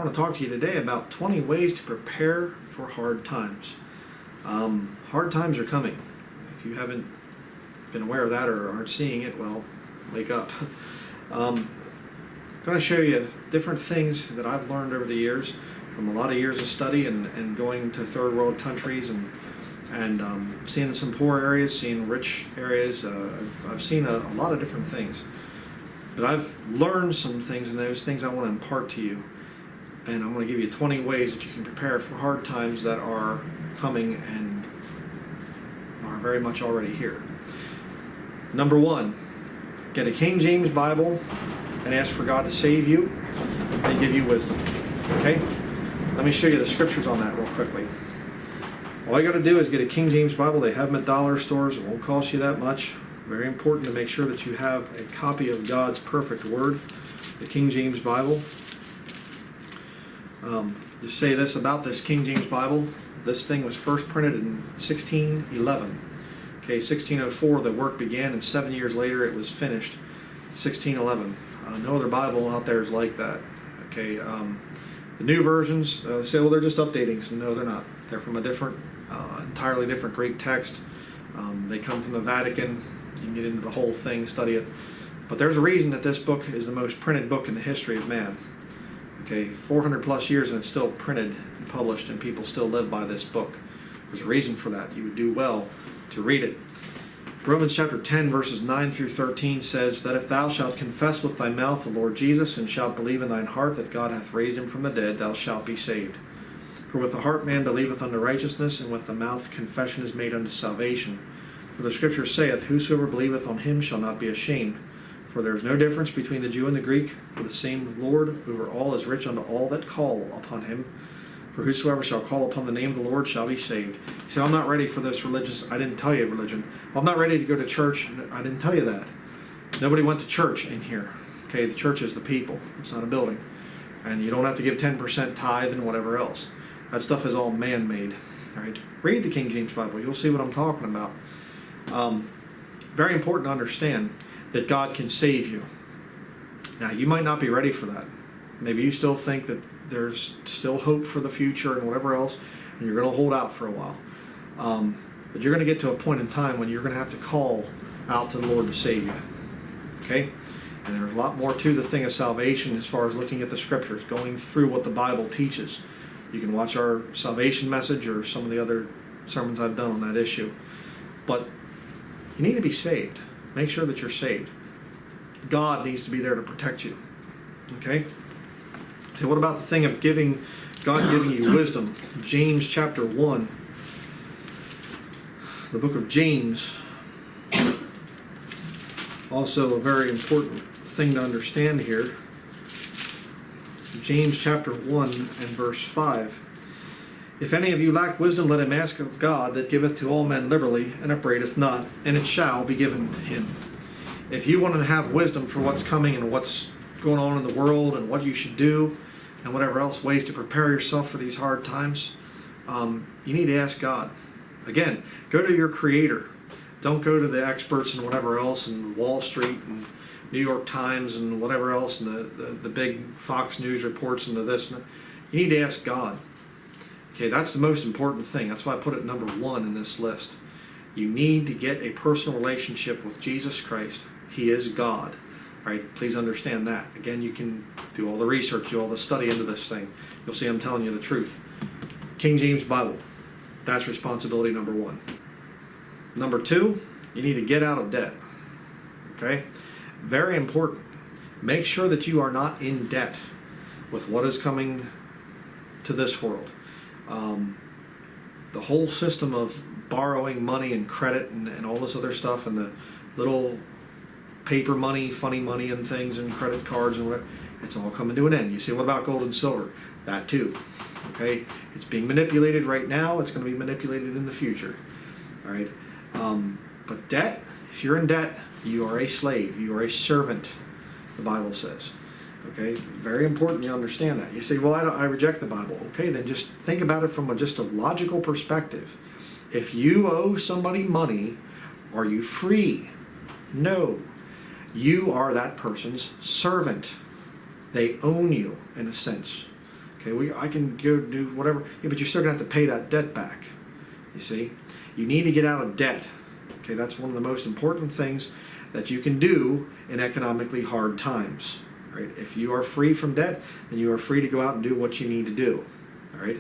want to talk to you today about 20 ways to prepare for hard times. Hard times are coming. If you haven't been aware of that or aren't seeing it, well, wake up. I'm going to show you different things that I've learned over the years from a lot of years of study and going to third world countries and seeing some poor areas, seeing rich areas. I've seen a lot of different things. But I've learned some things, and those things I want to impart to you. And I'm going to give you 20 ways that you can prepare for hard times that are coming and are very much already here. Number one, get a King James Bible and ask for God to save you and give you wisdom. Okay? Let me show you the scriptures on that real quickly. All you got to do is get a King James Bible. They have them at dollar stores. It won't cost you that much. Very important to make sure that you have a copy of God's perfect Word, the King James Bible. To say this about this King James Bible, this thing was first printed in 1611. Okay, 1604 the work began, and 7 years later it was finished. 1611. No other Bible out there is like that. Okay, the new versions say, well, they're just updating. So no, they're not. They're from a different, entirely different Greek text. They come from the Vatican. You can get into the whole thing, study it. But there's a reason that this book is the most printed book in the history of man. Okay, 400 plus years and it's still printed and published, and people still live by this book. There's a reason for that. You would do well to read it. Romans chapter 10 verses 9 through 13 says that if thou shalt confess with thy mouth the Lord Jesus, and shalt believe in thine heart that God hath raised him from the dead, thou shalt be saved. For with the heart man believeth unto righteousness, and with the mouth confession is made unto salvation. For the Scripture saith, whosoever believeth on him shall not be ashamed. For there is no difference between the Jew and the Greek, for the same Lord over all is rich unto all that call upon him. For whosoever shall call upon the name of the Lord shall be saved. You say, I'm not ready for this religious, I didn't tell you religion. I'm not ready to go to church. I didn't tell you that. Nobody went to church in here. Okay, the church is the people. It's not a building. And you don't have to give 10% tithe and whatever else. That stuff is all man-made. All right, read the King James Bible. You'll see what I'm talking about. Very important to understand that God can save you. Now, you might not be ready for that. Maybe you still think that there's still hope for the future and whatever else, and you're going to hold out for a while. But you're going to get to a point in time when you're going to have to call out to the Lord to save you. Okay? And there's a lot more to the thing of salvation as far as looking at the Scriptures, going through what the Bible teaches. You can watch our salvation message or some of the other sermons I've done on that issue. But you need to be saved. Make sure that you're saved. God needs to be there to protect you. Okay? So what about the thing of God giving you wisdom? James chapter 1. The book of James. Also a very important thing to understand here. James chapter 1 and verse 5. If any of you lack wisdom, let him ask of God, that giveth to all men liberally, and upbraideth not, and it shall be given him. If you want to have wisdom for what's coming and what's going on in the world and what you should do and whatever else, ways to prepare yourself for these hard times, you need to ask God. Again, go to your Creator. Don't go to the experts and whatever else, and Wall Street and New York Times and whatever else, and the big Fox News reports and this. You need to ask God. Okay, that's the most important thing. That's why I put it number one in this list. You need to get a personal relationship with Jesus Christ. He is God. Right? Please understand that. Again, you can do all the research, do all the study into this thing. You'll see I'm telling you the truth. King James Bible. That's responsibility number one. Number two, you need to get out of debt. Okay? Very important. Make sure that you are not in debt with what is coming to this world. The whole system of borrowing money and credit and all this other stuff, and the little paper money, funny money and things, and credit cards and whatever, it's all coming to an end. You say, what about gold and silver? That too. Okay? It's being manipulated right now. It's going to be manipulated in the future. All right? But debt, if you're in debt, you are a slave. You are a servant, the Bible says. Okay? Very important you understand that. You say, well, I reject the Bible. Okay, then just think about it from just a logical perspective. If you owe somebody money, are you free? No. You are that person's servant. They own you, in a sense. Okay, I can go do whatever. Yeah, but you're still going to have to pay that debt back. You see? You need to get out of debt. Okay, that's one of the most important things that you can do in economically hard times. Right? If you are free from debt, then you are free to go out and do what you need to do. All right?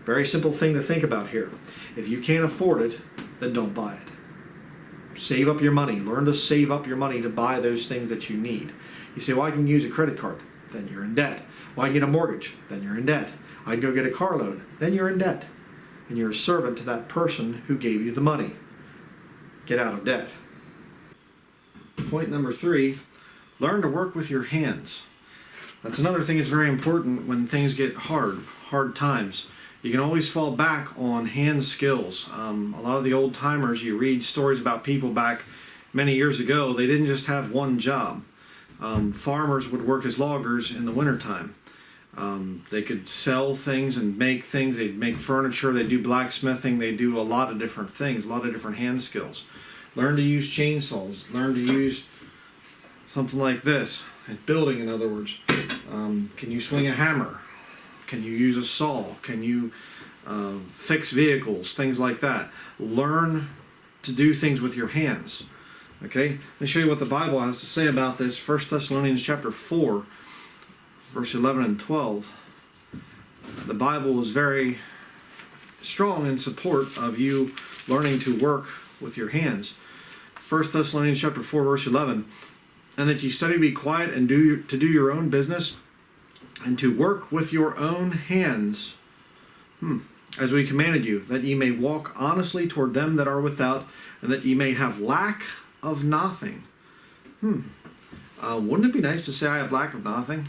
Very simple thing to think about here. If you can't afford it, then don't buy it. Save up your money. Learn to save up your money to buy those things that you need. You say, well, I can use a credit card. Then you're in debt. Well, I can get a mortgage. Then you're in debt. I can go get a car loan. Then you're in debt. And you're a servant to that person who gave you the money. Get out of debt. Point number 3, learn to work with your hands. That's another thing that's very important when things get hard times. You can always fall back on hand skills. A lot of the old timers, you read stories about people back many years ago, they didn't just have one job. Farmers would work as loggers in the wintertime. They could sell things and make things. They'd make furniture. They'd do blacksmithing. They'd do a lot of different things, a lot of different hand skills. Learn to use chainsaws. Learn to use something like this. Building, in other words. Can you swing a hammer? Can you use a saw? Can you fix vehicles? Things like that. Learn to do things with your hands. Okay? Let me show you what the Bible has to say about this. 1 Thessalonians chapter 4, verse 11 and 12. The Bible is very strong in support of you learning to work with your hands. 1 Thessalonians chapter 4, verse 11. And that ye study to be quiet and to do your own business, and to work with your own hands, as we commanded you, that ye may walk honestly toward them that are without, and that ye may have lack of nothing. Wouldn't it be nice to say, I have lack of nothing?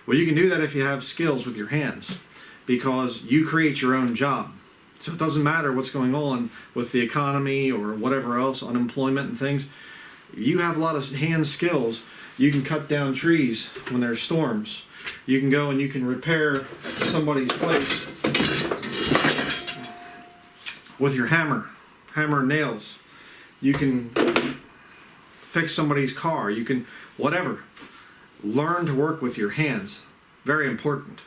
Well, you can do that if you have skills with your hands, because you create your own job. So it doesn't matter what's going on with the economy or whatever else, unemployment and things. You have a lot of hand skills. You can cut down trees when there's storms. You can go and you can repair somebody's place with your hammer and nails. You can fix somebody's car. You can, whatever. Learn to work with your hands. Very important.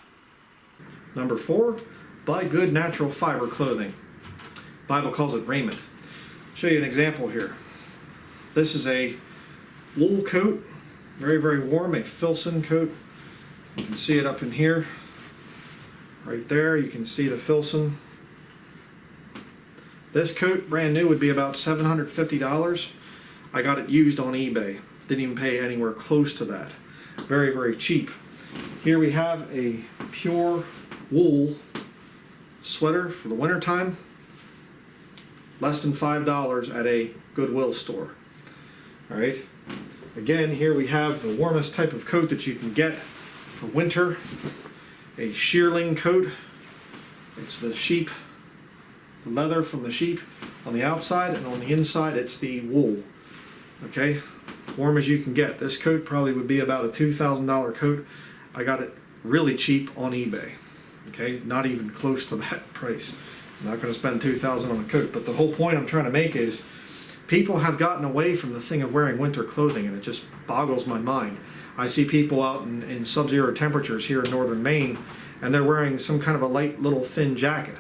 Number 4, buy good natural fiber clothing. The Bible calls it raiment. I'll show you an example here. This is a wool coat, very, very warm, a Filson coat. You can see it up in here. Right there, you can see the Filson. This coat, brand new, would be about $750. I got it used on eBay. Didn't even pay anywhere close to that. Very, very cheap. Here we have a pure wool sweater for the wintertime. Less than $5 at a Goodwill store. All right. Again, here we have the warmest type of coat that you can get for winter. A shearling coat. It's the sheep, the leather from the sheep on the outside, and on the inside it's the wool. Okay. Warm as you can get. This coat probably would be about a $2,000 coat. I got it really cheap on eBay. Okay. Not even close to that price. I'm not going to spend $2,000 on a coat. But the whole point I'm trying to make is, people have gotten away from the thing of wearing winter clothing, and it just boggles my mind. I see people out in sub-zero temperatures here in northern Maine, and they're wearing some kind of a light little thin jacket.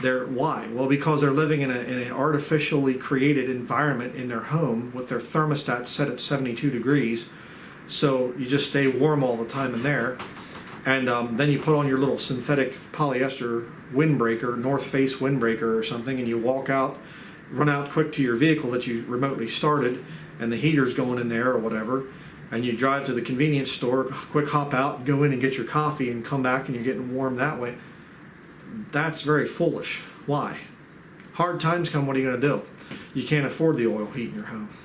Why? Well, because they're living in an artificially created environment in their home with their thermostat set at 72 degrees. So you just stay warm all the time in there. And then you put on your little synthetic polyester windbreaker, North Face windbreaker or something, and you walk out, run out quick to your vehicle that you remotely started, and the heater's going in there or whatever, and you drive to the convenience store, quick hop out, go in and get your coffee and come back and you're getting warm that way. That's very foolish. Why? Hard times come, what are you going to do? You can't afford the oil heat in your home.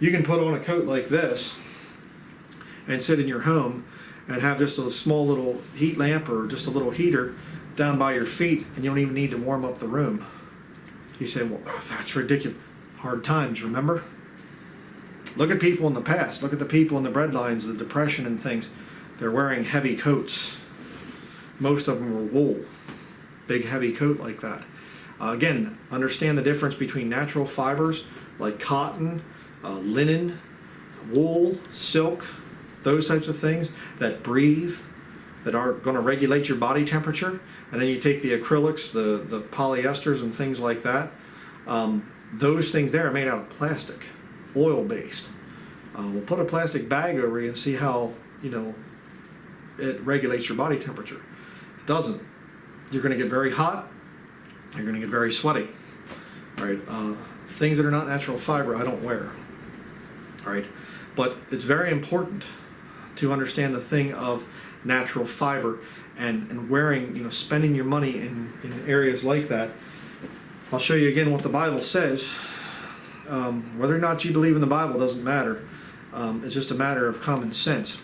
You can put on a coat like this and sit in your home and have just a small little heat lamp or just a little heater down by your feet, and you don't even need to warm up the room. You say, well, that's ridiculous. Hard times, remember? Look at people in the past. Look at the people in the breadlines, the Depression and things. They're wearing heavy coats. Most of them were wool. Big heavy coat like that. Again, understand the difference between natural fibers like cotton, linen, wool, silk, those types of things that breathe. that are going to regulate your body temperature. And then you take the acrylics, the polyesters and things like that. Those things there are made out of plastic, oil-based. We'll put a plastic bag over you and see how, it regulates your body temperature. It doesn't. You're going to get very hot. You're going to get very sweaty. All right. Things that are not natural fiber, I don't wear. All right. But it's very important to understand the thing of natural fiber and wearing, spending your money in areas like that. I'll show you again what the Bible says. Whether or not you believe in the Bible doesn't matter. It's just a matter of common sense.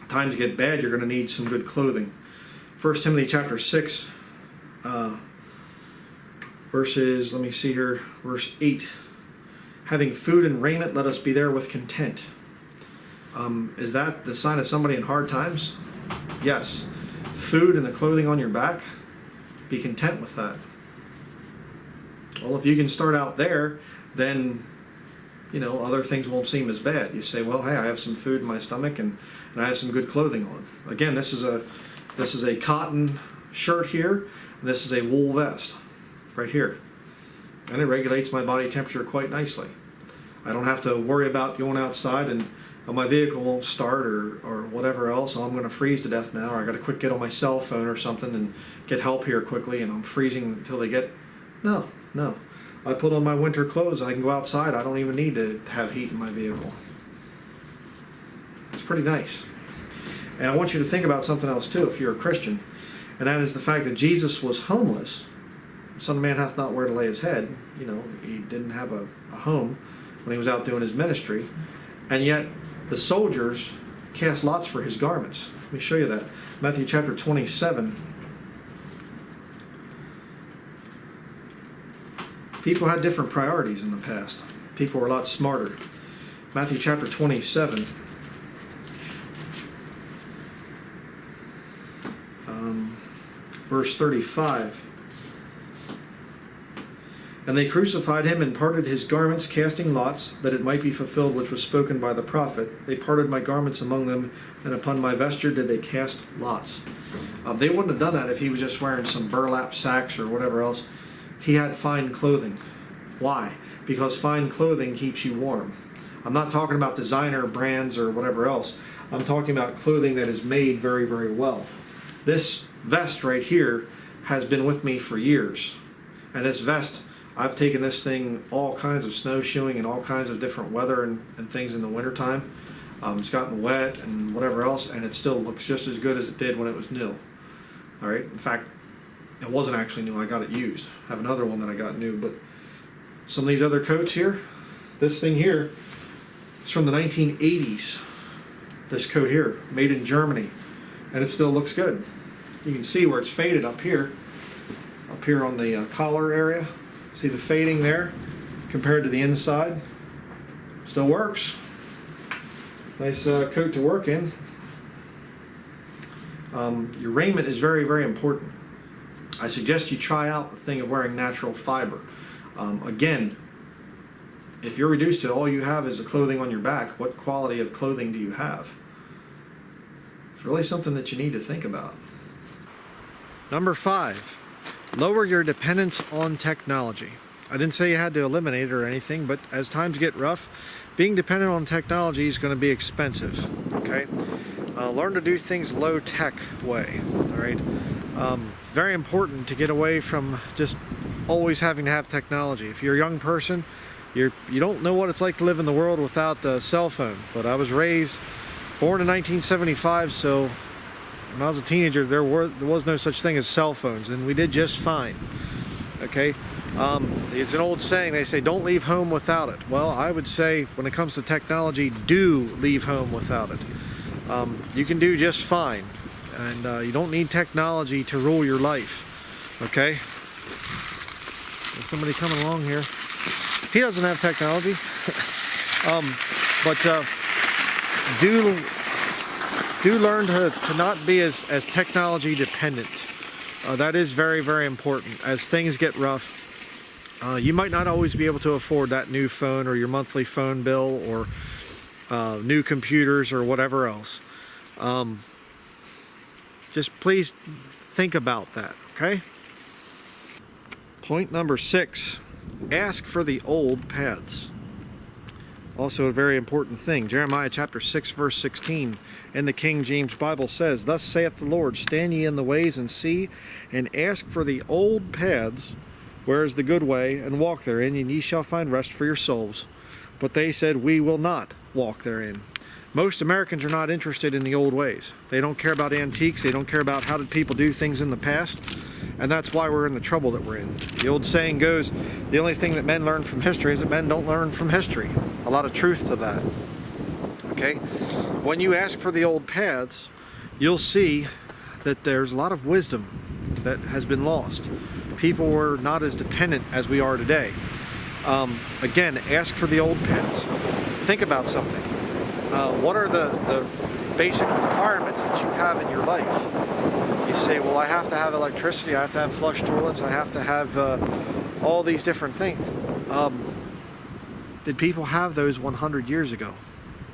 Times get bad, you're going to need some good clothing. 1 Timothy chapter 6, verses, let me see here, verse 8. Having food and raiment, let us be there with content. Is that the sign of somebody in hard times? Yes. Food and the clothing on your back, be content with that. Well, if you can start out there, then other things won't seem as bad. You say, well, hey, I have some food in my stomach and I have some good clothing on. Again, this is a cotton shirt here, and this is a wool vest right here. And it regulates my body temperature quite nicely. I don't have to worry about going outside and my vehicle won't start or whatever else. I'm going to freeze to death now, or I got to quick get on my cell phone or something and get help here quickly, and I'm freezing until they get... No. I put on my winter clothes. I can go outside. I don't even need to have heat in my vehicle. It's pretty nice. And I want you to think about something else too, if you're a Christian, and that is the fact that Jesus was homeless. Son of Man hath not where to lay his head. He didn't have a home when he was out doing his ministry, and yet the soldiers cast lots for his garments. Let me show you that. Matthew chapter 27. People had different priorities in the past. People were a lot smarter. Matthew chapter 27. Verse 35. And they crucified him and parted his garments, casting lots, that it might be fulfilled which was spoken by the prophet. They parted my garments among them, and upon my vesture did they cast lots. They wouldn't have done that if he was just wearing some burlap sacks or whatever else. He had fine clothing. Why? Because fine clothing keeps you warm. I'm not talking about designer brands or whatever else. I'm talking about clothing that is made very, very well. This vest right here has been with me for years. And this vest, I've taken this thing all kinds of snowshoeing and all kinds of different weather and things in the wintertime. It's gotten wet and whatever else, and it still looks just as good as it did when it was new. All right. In fact, it wasn't actually new. I got it used. I have another one that I got new. But some of these other coats here, this thing here, it's from the 1980s. This coat here, made in Germany, and it still looks good. You can see where it's faded up here on the collar area. See the fading there compared to the inside? Still works. Nice coat to work in. Your raiment is very, very important. I suggest you try out the thing of wearing natural fiber. Again, if you're reduced to all you have is the clothing on your back, what quality of clothing do you have? It's really something that you need to think about. Number 5, lower your dependence on technology. I didn't say you had to eliminate it or anything, but as times get rough, being dependent on technology is going to be expensive. Okay, learn to do things low-tech way. All right, very important to get away from just always having to have technology. If you're a young person, you don't know what it's like to live in the world without a cell phone. But I was born in 1975, so when I was a teenager, there was no such thing as cell phones, and we did just fine. Okay, it's an old saying. They say, "Don't leave home without it." Well, I would say, when it comes to technology, do leave home without it. You can do just fine, and you don't need technology to rule your life. Okay. There's somebody coming along here. He doesn't have technology, but do learn to not be as technology dependent. That is very, very important. As things get rough, you might not always be able to afford that new phone or your monthly phone bill or new computers or whatever else. Just please think about that, okay? Point number 6, ask for the old paths. Also a very important thing. Jeremiah chapter 6 verse 16 in the King James Bible says, "Thus saith the Lord, stand ye in the ways and see, and ask for the old paths, where is the good way, and walk therein, and ye shall find rest for your souls. But they said, we will not walk therein." Most Americans are not interested in the old ways. They don't care about antiques. They don't care about how did people do things in the past. And that's why we're in the trouble that we're in. The old saying goes, the only thing that men learn from history is that men don't learn from history. A lot of truth to that. Okay? When you ask for the old paths, you'll see that there's a lot of wisdom that has been lost. People were not as dependent as we are today. Again, ask for the old paths. Think about something. What are the basic requirements that you have in your life? You say, well, I have to have electricity, I have to have flush toilets, I have to have all these different things. Did people have those 100 years ago,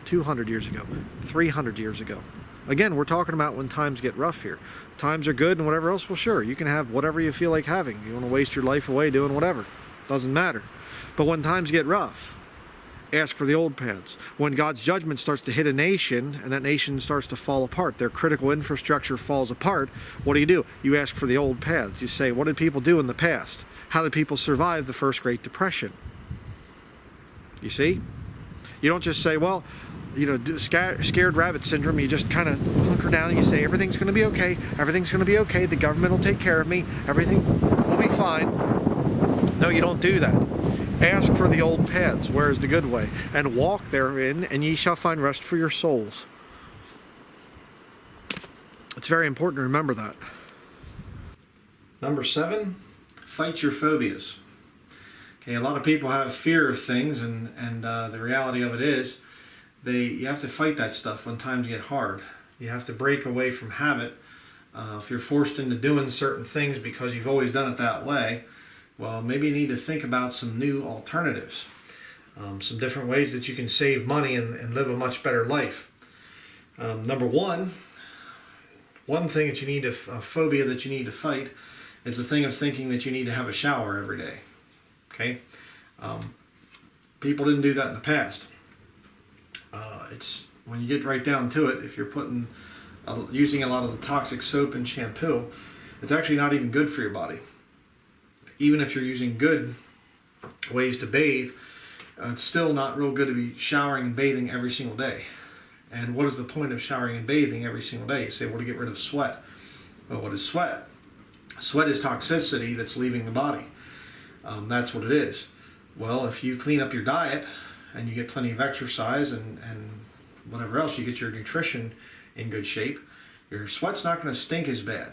200 years ago, 300 years ago? Again, we're talking about when times get rough here. Times are good and whatever else, well, sure, you can have whatever you feel like having. You want to waste your life away doing whatever. Doesn't matter. But when times get rough, ask for the old paths. When God's judgment starts to hit a nation and that nation starts to fall apart, their critical infrastructure falls apart, what do? You ask for the old paths. You say, what did people do in the past? How did people survive the first Great Depression? You see? You don't just say, well, you know, scared rabbit syndrome. You just kind of hunker down and you say, everything's going to be okay. Everything's going to be okay. The government will take care of me. Everything will be fine. No, you don't do that. Ask for the old paths, where is the good way, and walk therein, and ye shall find rest for your souls. It's very important to remember that. Number 7, fight your phobias. Okay, a lot of people have fear of things, and the reality of it is, you have to fight that stuff when times get hard. You have to break away from habit. If you're forced into doing certain things because you've always done it that way, well, maybe you need to think about some new alternatives, some different ways that you can save money and live a much better life. Number 1 thing that you need a phobia that you need to fight is the thing of thinking that you need to have a shower every day. Okay, people didn't do that in the past. It's when you get right down to it, if you're using a lot of the toxic soap and shampoo, it's actually not even good for your body. Even if you're using good ways to bathe, it's still not real good to be showering and bathing every single day. And what is the point of showering and bathing every single day? You say, well, to get rid of sweat. Well, what is sweat? Sweat is toxicity that's leaving the body. That's what it is. Well, if you clean up your diet and you get plenty of exercise and whatever else, you get your nutrition in good shape, your sweat's not going to stink as bad,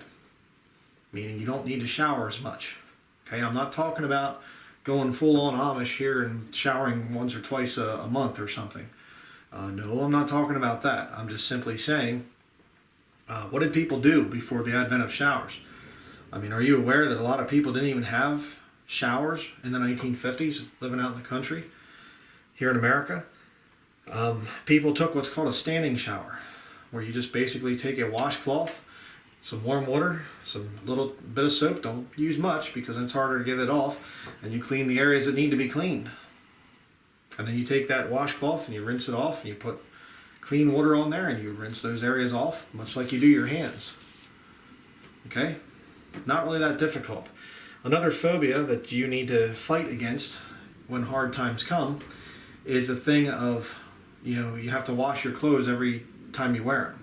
meaning you don't need to shower as much. Okay, I'm not talking about going full-on Amish here and showering once or twice a month or something. No, I'm not talking about that. I'm just simply saying, what did people do before the advent of showers? I mean, are you aware that a lot of people didn't even have showers in the 1950s living out in the country here in America? People took what's called a standing shower, where you just basically take a washcloth, some warm water, some little bit of soap. Don't use much because it's harder to get it off. And you clean the areas that need to be cleaned. And then you take that washcloth and you rinse it off and you put clean water on there and you rinse those areas off, much like you do your hands. Okay? Not really that difficult. Another phobia that you need to fight against when hard times come is the thing of, you have to wash your clothes every time you wear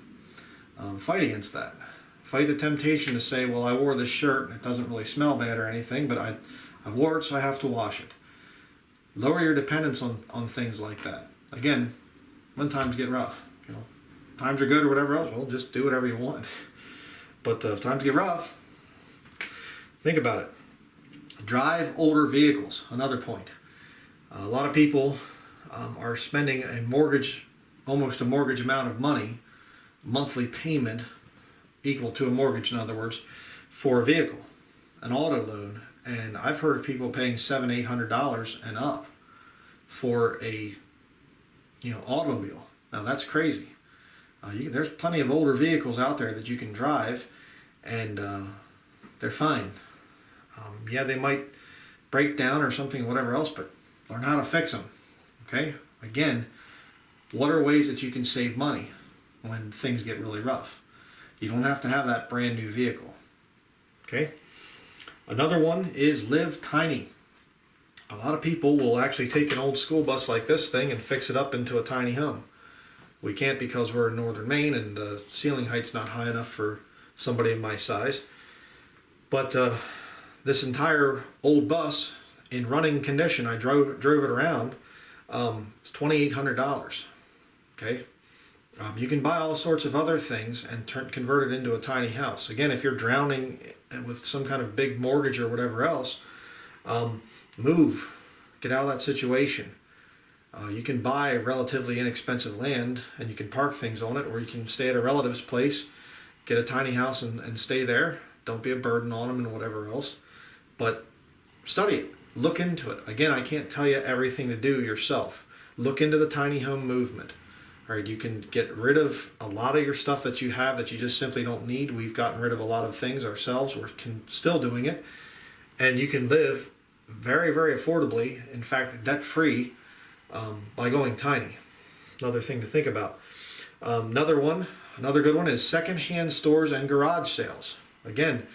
them. Fight against that. Fight the temptation to say, well, I wore this shirt and it doesn't really smell bad or anything, but I wore it, so I have to wash it. Lower your dependence on things like that. Again, when times get rough, times are good or whatever else, well, just do whatever you want. But if times get rough, think about it. Drive older vehicles, another point. A lot of people are spending almost a mortgage amount of money, monthly payment, equal to a mortgage, in other words, for a vehicle, an auto loan. And I've heard of people paying $700-800 and up for a automobile. Now that's crazy. There's plenty of older vehicles out there that you can drive, and they're fine. Yeah, they might break down or something, whatever else, but learn how to fix them. Okay? Again, what are ways that you can save money when things get really rough? You don't have to have that brand new vehicle. Okay? Another one is live tiny. A lot of people will actually take an old school bus like this thing and fix it up into a tiny home. We can't because we're in northern Maine and the ceiling height's not high enough for somebody of my size. But this entire old bus in running condition, I drove it around, it's $2,800. Okay? You can buy all sorts of other things and convert it into a tiny house. Again, if you're drowning with some kind of big mortgage or whatever else, move. Get out of that situation. You can buy relatively inexpensive land and you can park things on it, or you can stay at a relative's place, get a tiny house and stay there. Don't be a burden on them and whatever else. But study it. Look into it. Again, I can't tell you everything to do yourself. Look into the tiny home movement. All right, you can get rid of a lot of your stuff that you have that you just simply don't need. We've gotten rid of a lot of things ourselves. We're still doing it. And you can live very, very affordably, in fact, debt-free, by going tiny. Another thing to think about. Another good one is secondhand stores and garage sales. Again,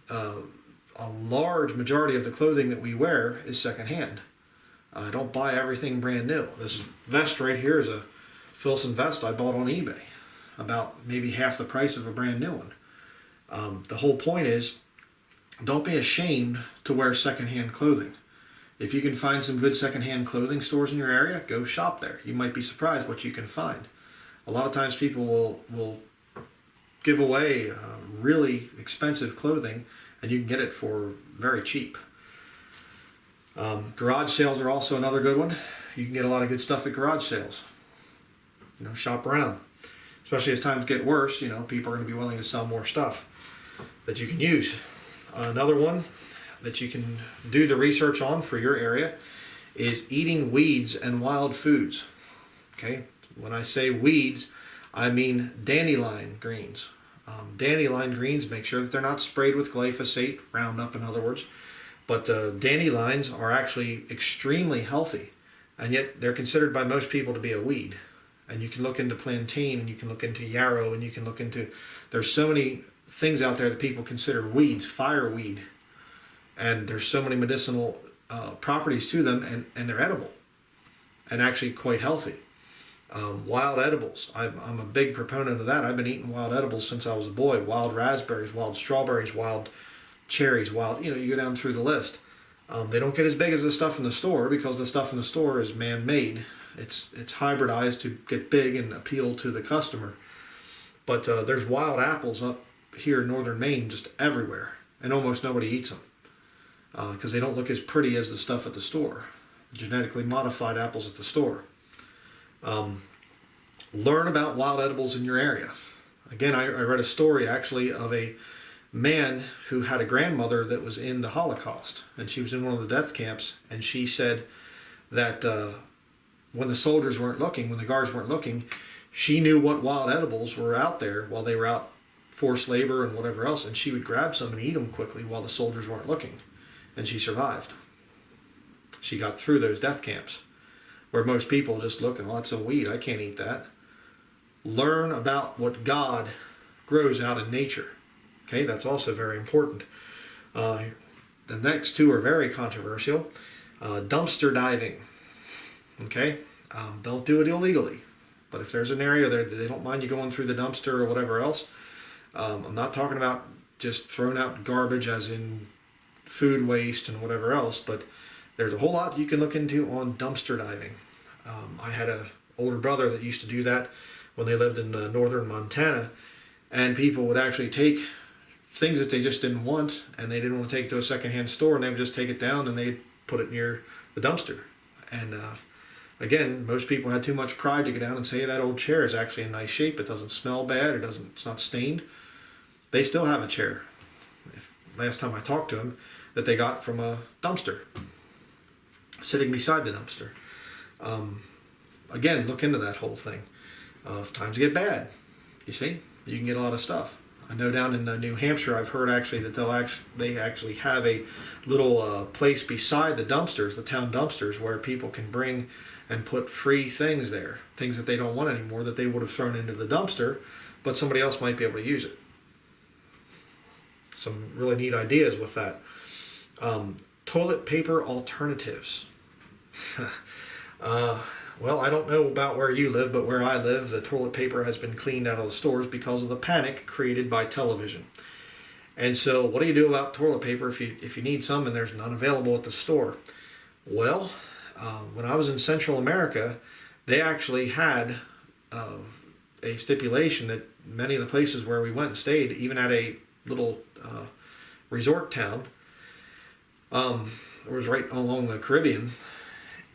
a large majority of the clothing that we wear is secondhand. I don't buy everything brand new. This vest right here is a Filson vest I bought on eBay, about maybe half the price of a brand new one. The whole point is, don't be ashamed to wear secondhand clothing. If you can find some good secondhand clothing stores in your area, go shop there. You might be surprised what you can find. A lot of times people will give away really expensive clothing and you can get it for very cheap. Garage sales are also another good one. You can get a lot of good stuff at garage sales. Shop around. Especially as times get worse, people are going to be willing to sell more stuff that you can use. Another one that you can do the research on for your area is eating weeds and wild foods. Okay, when I say weeds, I mean dandelion greens. Dandelion greens, make sure that they're not sprayed with glyphosate, Roundup in other words, but dandelions are actually extremely healthy, and yet they're considered by most people to be a weed. And you can look into plantain, and you can look into yarrow, and you can look into, there's so many things out there that people consider weeds, fireweed, and there's so many medicinal properties to them, and they're edible and actually quite healthy. Wild edibles, I'm a big proponent of that. I've been eating wild edibles since I was a boy. Wild raspberries, wild strawberries, wild cherries, you go down through the list. They don't get as big as the stuff in the store because the stuff in the store is man-made. It's hybridized to get big and appeal to the customer. But there's wild apples up here in northern Maine just everywhere, and almost nobody eats them because they don't look as pretty as the stuff at the store. Genetically modified apples at the store. Learn about wild edibles in your area. Again, I read a story actually of a man who had a grandmother that was in the Holocaust, and she was in one of the death camps, and she said that when the soldiers weren't looking, when the guards weren't looking, she knew what wild edibles were out there while they were out forced labor and whatever else, and she would grab some and eat them quickly while the soldiers weren't looking, and she survived. She got through those death camps, where most people just look and, well, that's a weed, I can't eat that. Learn about what God grows out in nature. Okay, that's also very important. The next two are very controversial. Dumpster diving. Okay, don't do it illegally. But if there's an area there that they don't mind you going through the dumpster or whatever else, I'm not talking about just throwing out garbage as in food waste and whatever else, but there's a whole lot you can look into on dumpster diving. I had an older brother that used to do that when they lived in northern Montana, and people would actually take things that they just didn't want and they didn't want to take it to a secondhand store, and they would just take it down and they'd put it near the dumpster. And again, most people had too much pride to go down and say that old chair is actually in nice shape, it doesn't smell bad, it's not stained. They still have a chair, last time I talked to them, that they got from a dumpster, sitting beside the dumpster. Again, look into that whole thing. If times get bad, You see, you can get a lot of stuff. I know down in New Hampshire, I've heard actually that they actually have a little place beside the dumpsters, the town dumpsters, where people can bring and put free things there, things that they don't want anymore that they would have thrown into the dumpster, but somebody else might be able to use it. Some really neat ideas with that. Toilet paper alternatives. Well, I don't know about where you live, but where I live, the toilet paper has been cleaned out of the stores because of the panic created by television. And so what do you do about toilet paper if you need some and there's none available at the store? Well, when I was in Central America, they actually had a stipulation that many of the places where we went and stayed, even at a little resort town, it was right along the Caribbean,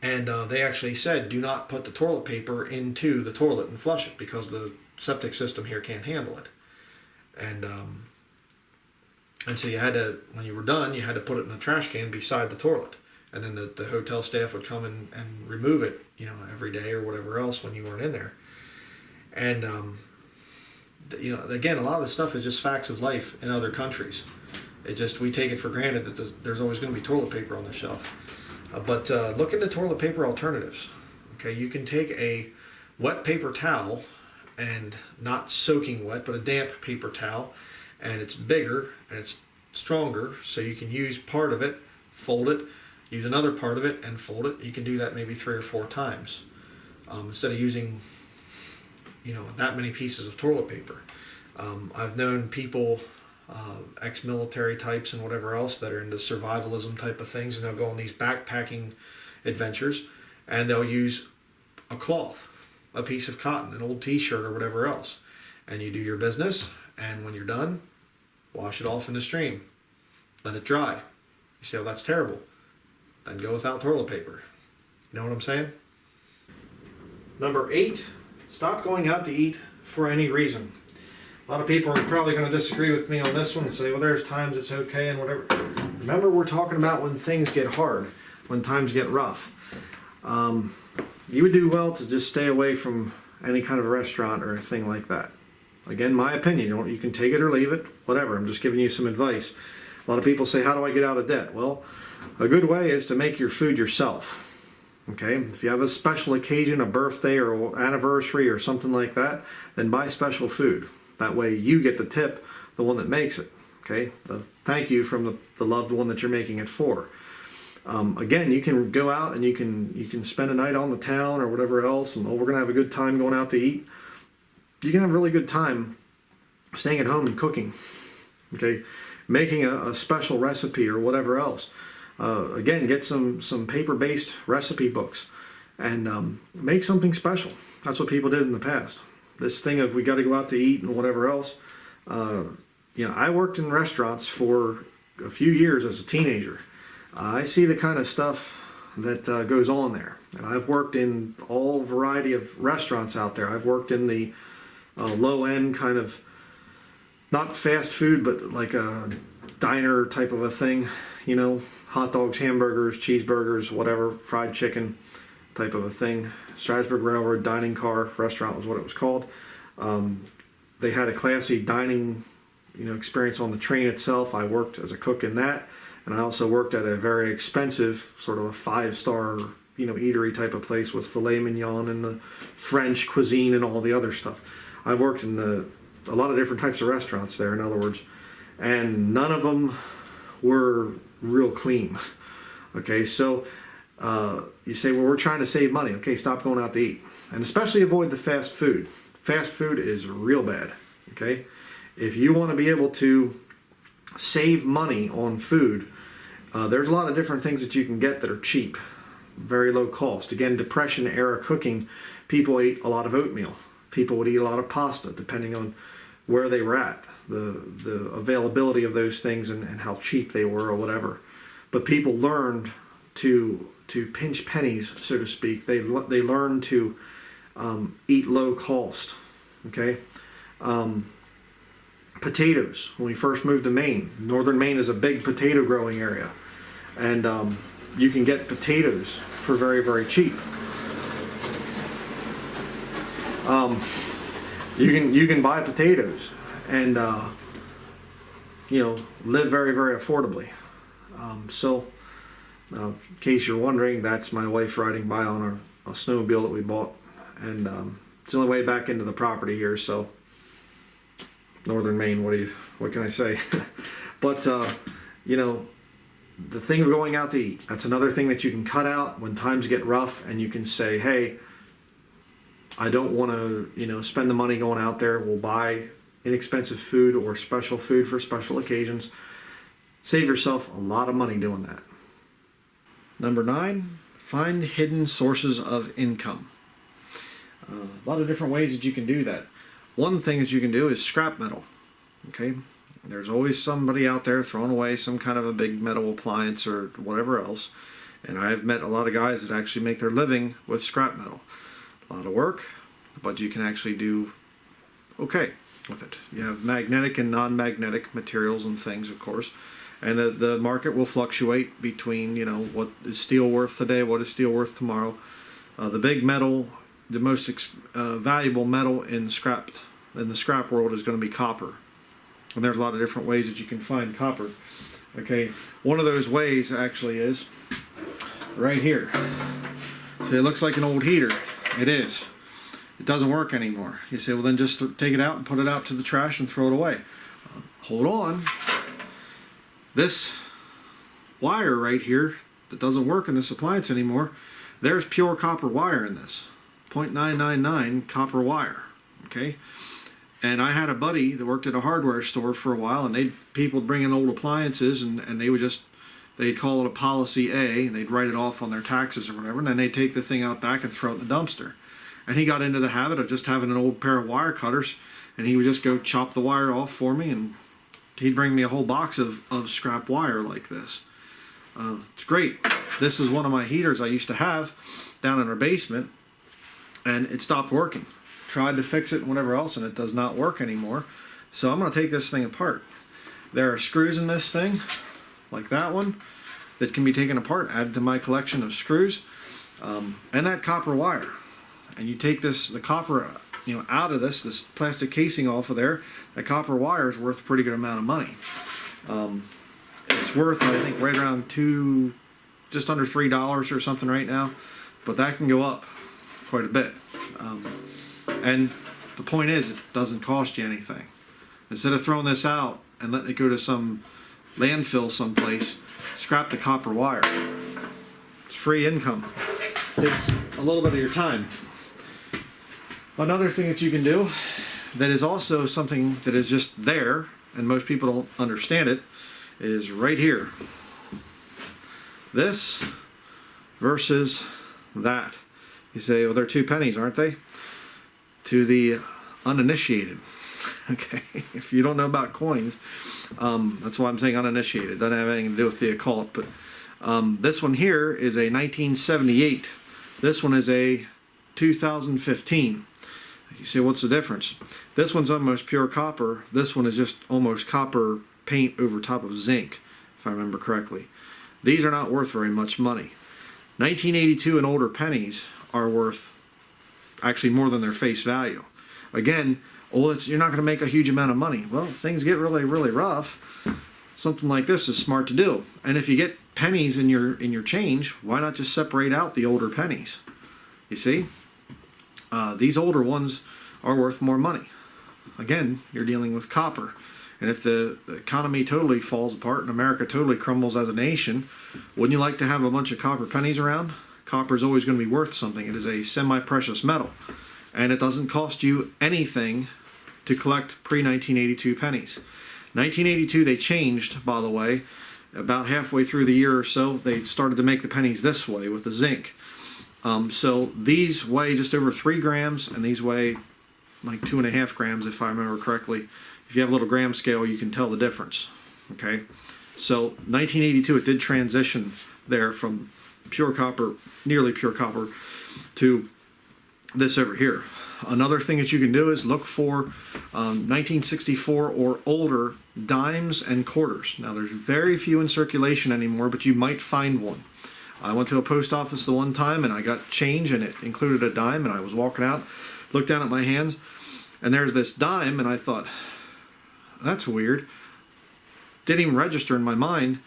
and they actually said, do not put the toilet paper into the toilet and flush it because the septic system here can't handle it. And so you had to, when you were done, you had to put it in a trash can beside the toilet. And then the hotel staff would come and remove it, every day or whatever else when you weren't in there. And, again, a lot of this stuff is just facts of life in other countries. We take it for granted that there's always going to be toilet paper on the shelf. But look into toilet paper alternatives. Okay, you can take a wet paper towel, and not soaking wet, but a damp paper towel, and it's bigger and it's stronger, so you can use part of it, fold it, use another part of it, and fold it. You can do that maybe 3 or 4 times instead of using, that many pieces of toilet paper. I've known people, ex-military types and whatever else, that are into survivalism type of things, and they'll go on these backpacking adventures, and they'll use a cloth, a piece of cotton, an old t-shirt or whatever else, and you do your business, and when you're done, wash it off in the stream, let it dry. You say, well, that's terrible. Then go without toilet paper. You know what I'm saying? Number 8, stop going out to eat for any reason. A lot of people are probably going to disagree with me on this one and say, well, there's times it's okay and whatever. Remember, we're talking about when things get hard, when times get rough. You would do well to just stay away from any kind of restaurant or thing like that. Again, my opinion. You can take it or leave it, whatever. I'm just giving you some advice. A lot of people say, how do I get out of debt? Well, a good way is to make your food yourself. Okay, if you have a special occasion, a birthday or anniversary or something like that, then buy special food. That way you get the tip, the one that makes it. Okay, the thank you from the loved one that you're making it for. Again, you can go out and you can spend a night on the town or whatever else, and we're going to have a good time going out to eat. You can have a really good time staying at home and cooking. Okay, making a special recipe or whatever else. Again, get some paper-based recipe books and make something special. That's what people did in the past. This thing of we got to go out to eat and whatever else. I worked in restaurants for a few years as a teenager. I see the kind of stuff that goes on there. And I've worked in all variety of restaurants out there. I've worked in the low-end kind of, not fast food, but like a diner type of a thing, hot dogs, hamburgers, cheeseburgers, whatever, fried chicken type of a thing. Strasburg Railroad Dining Car Restaurant was what it was called. They had a classy dining, experience on the train itself. I worked as a cook in that, and I also worked at a very expensive, sort of a 5-star, eatery type of place with filet mignon and the French cuisine and all the other stuff. I've worked in a lot of different types of restaurants there, in other words, and none of them were real clean. Okay, so you say, well, we're trying to save money. Okay, stop going out to eat. And especially avoid the fast food. Fast food is real bad. Okay, if you want to be able to save money on food, there's a lot of different things that you can get that are cheap, very low cost. Again, Depression era cooking, people ate a lot of oatmeal. People would eat a lot of pasta, depending on where they were at, the availability of those things and how cheap they were or whatever. But people learned to pinch pennies, so to speak. They learned to eat low cost. Okay, potatoes. When we first moved to Maine, northern Maine is a big potato growing area, and you can get potatoes for very, very cheap. You can buy potatoes and live very, very affordably. In case you're wondering, that's my wife riding by on a snowmobile that we bought, and it's the only way back into the property here. So, northern Maine. What can I say? But the thing of going out to eat, that's another thing that you can cut out when times get rough, and you can say, hey, I don't want to spend the money going out there. We'll buy inexpensive food or special food for special occasions. Save yourself a lot of money doing that. Number 9, find hidden sources of income. A lot of different ways that you can do that. One thing that you can do is scrap metal. Okay, there's always somebody out there throwing away some kind of a big metal appliance or whatever else. And I've met a lot of guys that actually make their living with scrap metal. A lot of work, but you can actually do okay with it. You have magnetic and non-magnetic materials and things, of course. And the market will fluctuate between, what is steel worth today, what is steel worth tomorrow. The big metal, the most valuable metal in the scrap world is going to be copper. And there's a lot of different ways that you can find copper. Okay, one of those ways actually is right here. See, it looks like an old heater. It is. It doesn't work anymore. You say, well, then just take it out and put it out to the trash and throw it away. Hold on. This wire right here that doesn't work in this appliance anymore, there's pure copper wire in this. 0.999 copper wire. Okay? And I had a buddy that worked at a hardware store for a while, and people would bring in old appliances, and they'd call it a policy A, and they'd write it off on their taxes or whatever, and then they'd take the thing out back and throw it in the dumpster. And he got into the habit of just having an old pair of wire cutters, and he would just go chop the wire off for me, and he'd bring me a whole box of scrap wire like this. It's great. This is one of my heaters I used to have down in our basement, and it stopped working. Tried to fix it and whatever else, and it does not work anymore. So I'm going to take this thing apart. There are screws in this thing, like that one, that can be taken apart, added to my collection of screws, and that copper wire. And you take the copper out of this plastic casing off of there. That copper wire is worth a pretty good amount of money. It's worth, I think, right around just under $3 or something right now, but that can go up quite a bit. And the point is, it doesn't cost you anything. Instead of throwing this out and letting it go to some landfill someplace, scrap the copper wire. It's free income. Takes a little bit of your time. Another thing that you can do that is also something that is just there, and most people don't understand it, is right here. This versus that. You say, well, they're 2 pennies, aren't they? To the uninitiated. Okay, if you don't know about coins, that's why I'm saying uninitiated. It doesn't have anything to do with the occult. But this one here is a 1978. This one is a 2015. You say, what's the difference? This one's almost pure copper. This one is just almost copper paint over top of zinc, if I remember correctly. These are not worth very much money. 1982 and older pennies are worth actually more than their face value. Again, you're not going to make a huge amount of money. Well, if things get really, really rough, something like this is smart to do. And if you get pennies in your change, why not just separate out the older pennies? You see? These older ones are worth more money. Again, you're dealing with copper. And if the economy totally falls apart and America totally crumbles as a nation, wouldn't you like to have a bunch of copper pennies around? Copper is always going to be worth something. It is a semi-precious metal. And it doesn't cost you anything to collect pre-1982 pennies. 1982 they changed, by the way. About halfway through the year or so, they started to make the pennies this way with the zinc. So these weigh just over 3 grams, and these weigh like 2.5 grams, if I remember correctly. If you have a little gram scale, you can tell the difference. Okay, so 1982, it did transition there from pure copper, nearly pure copper, to this over here. Another thing that you can do is look for 1964 or older dimes and quarters. Now, there's very few in circulation anymore, but you might find one. I went to a post office the one time and I got change and it included a dime, and I was walking out, looked down at my hands, And there's this dime, and I thought, that's weird. Didn't even register in my mind,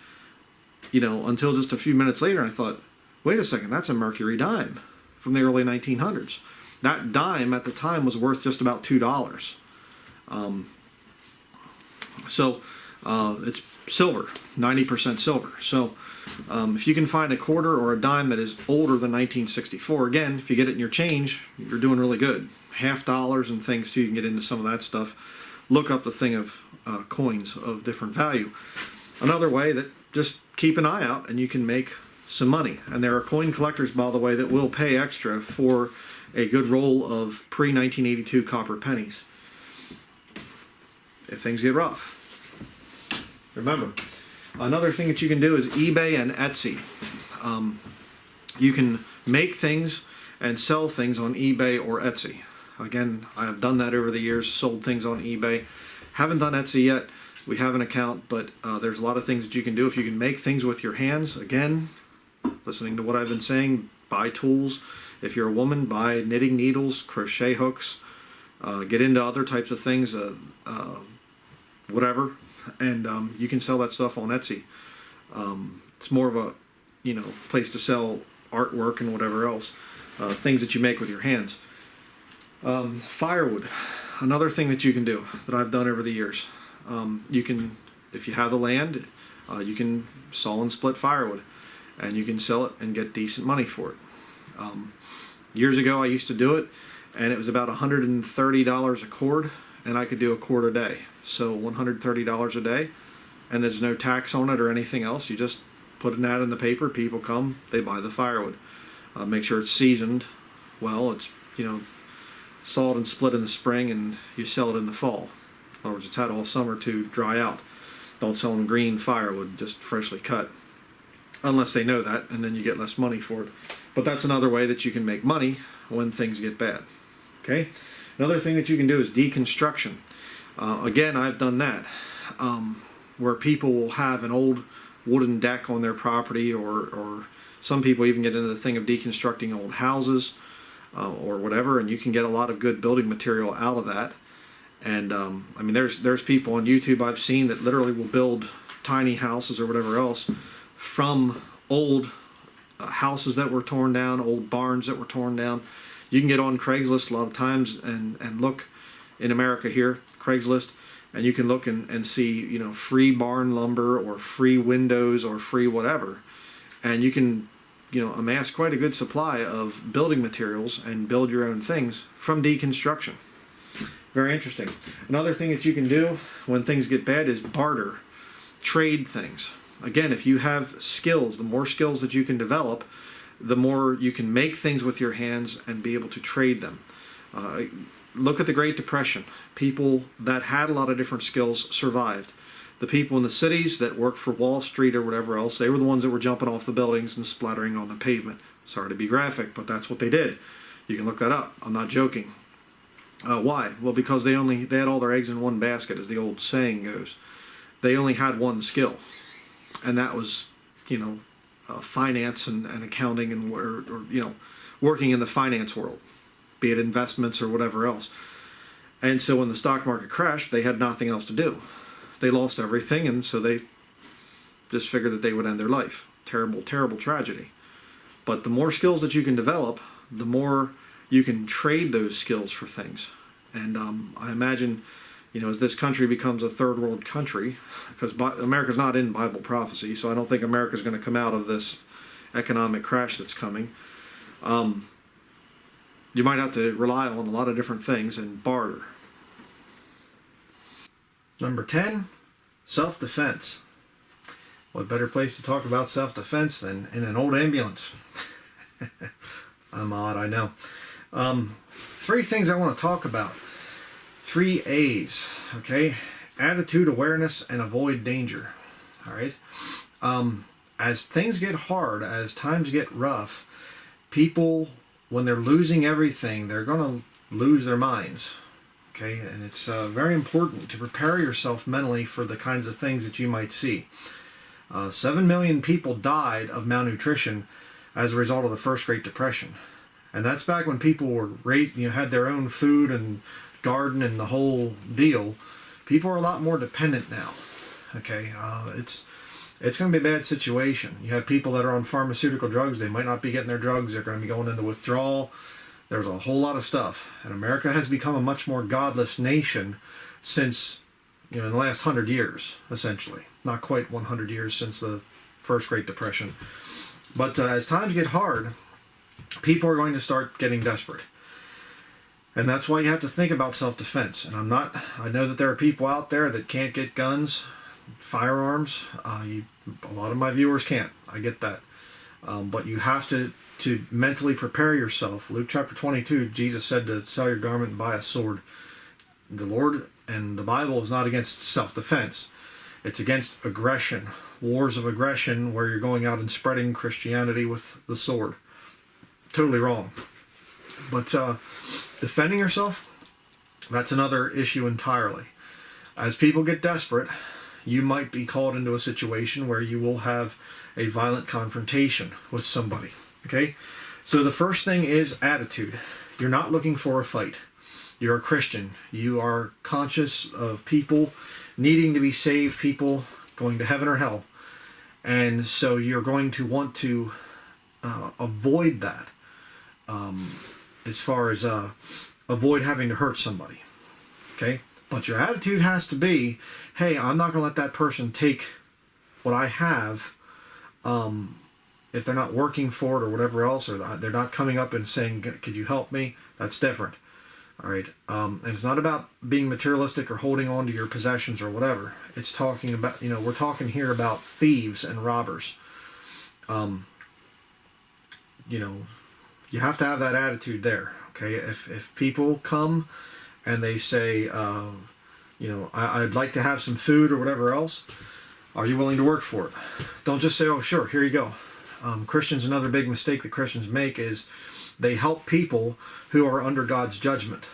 until just a few minutes later. I thought, wait a second, that's a Mercury dime from the early 1900s. That dime at the time was worth just about $2. It's silver, 90% silver. So if you can find a quarter or a dime that is older than 1964, again, if you get it in your change, you're doing really good. $50 and things too, you can get into some of that stuff. Look up the thing of coins of different value. Another way that just keep an eye out and you can make some money. And there are coin collectors, by the way, that will pay extra for a good roll of pre-1982 copper pennies if things get rough. Remember, another thing that you can do is eBay and Etsy. You can make things and sell things on eBay or Etsy. Again, I have done that over the years, sold things on eBay. Haven't done Etsy yet. We have an account, but there's a lot of things that you can do. If you can make things with your hands, again, listening to what I've been saying, buy tools. If you're a woman, buy knitting needles, crochet hooks, get into other types of things, whatever, and you can sell that stuff on Etsy. It's more of a, place to sell artwork and whatever else, things that you make with your hands. Firewood, another thing that you can do that I've done over the years. You can, if you have the land, you can saw and split firewood, and you can sell it and get decent money for it. Years ago, I used to do it, and it was about $130 a cord, and I could do a cord a day. So $130 a day, and there's no tax on it or anything else. You just put an ad in the paper, people come, they buy the firewood. Make sure it's seasoned well. It's, sawed and split in the spring, and you sell it in the fall. In other words, it's had all summer to dry out. Don't sell them green firewood, just freshly cut. Unless they know that, and then you get less money for it. But that's another way that you can make money when things get bad. Okay? Another thing that you can do is deconstruction. Again, I've done that. Where people will have an old wooden deck on their property, or some people even get into the thing of deconstructing old houses, or whatever, and you can get a lot of good building material out of that. And there's people on YouTube I've seen that literally will build tiny houses or whatever else from old houses that were torn down, old barns that were torn down. You can get on Craigslist a lot of times and look in America here, Craigslist, and you can look and see, free barn lumber or free windows or free whatever. And you can, amass quite a good supply of building materials and build your own things from deconstruction. Very interesting. Another thing that you can do when things get bad is barter, trade things. Again, if you have skills, the more skills that you can develop, the more you can make things with your hands and be able to trade them. Look at the Great Depression. People that had a lot of different skills survived. The people in the cities that worked for Wall Street or whatever else, they were the ones that were jumping off the buildings and splattering on the pavement. Sorry to be graphic, but that's what they did. You can look that up. I'm not joking. Why? Well, because they had all their eggs in one basket, as the old saying goes. They only had one skill, and that was, finance and accounting and or working in the finance world, be it investments or whatever else. And so when the stock market crashed, they had nothing else to do. They lost everything, and so they just figured that they would end their life. Terrible, terrible tragedy. But the more skills that you can develop, the more you can trade those skills for things. And I imagine, as this country becomes a third world country, because America's not in Bible prophecy, so I don't think America's going to come out of this economic crash that's coming. You might have to rely on a lot of different things and barter. Number 10, self-defense. What better place to talk about self-defense than in an old ambulance? I'm odd, I know. 3 things I want to talk about. 3 A's, okay? Attitude, awareness, and avoid danger. All right? As things get hard, as times get rough, people, when they're losing everything, they're going to lose their minds. Okay? And it's very important to prepare yourself mentally for the kinds of things that you might see. 7 million people died of malnutrition as a result of the first Great Depression. And that's back when people were had their own food and garden and the whole deal, people are a lot more dependent now. Okay, it's going to be a bad situation. You have people that are on pharmaceutical drugs. They might not be getting their drugs. They're going to be going into withdrawal. There's a whole lot of stuff. And America has become a much more godless nation since, in the last 100 years, essentially. Not quite 100 years since the first Great Depression. But as times get hard, people are going to start getting desperate. And that's why you have to think about self-defense. And I know that there are people out there that can't get guns, firearms. A lot of my viewers can't. I get that. But you have to mentally prepare yourself. Luke chapter 22, Jesus said to sell your garment and buy a sword. The Lord and the Bible is not against self-defense. It's against aggression, wars of aggression where you're going out and spreading Christianity with the sword. Totally wrong. But defending yourself, that's another issue entirely. As people get desperate, you might be called into a situation where you will have a violent confrontation with somebody. Okay? So the first thing is attitude. You're not looking for a fight. You're a Christian. You are conscious of people needing to be saved, people going to heaven or hell. And so you're going to want to avoid that. As far as avoid having to hurt somebody. Okay? But your attitude has to be, hey, I'm not going to let that person take what I have if they're not working for it or whatever else, or they're not coming up and saying, could you help me? That's different. All right? And it's not about being materialistic or holding on to your possessions or whatever. It's talking about, we're talking here about thieves and robbers. You have to have that attitude there. Okay? If people come and they say, I'd like to have some food or whatever else, are you willing to work for it? Don't just say, oh, sure, here you go. Christians, another big mistake that Christians make is they help people who are under God's judgment.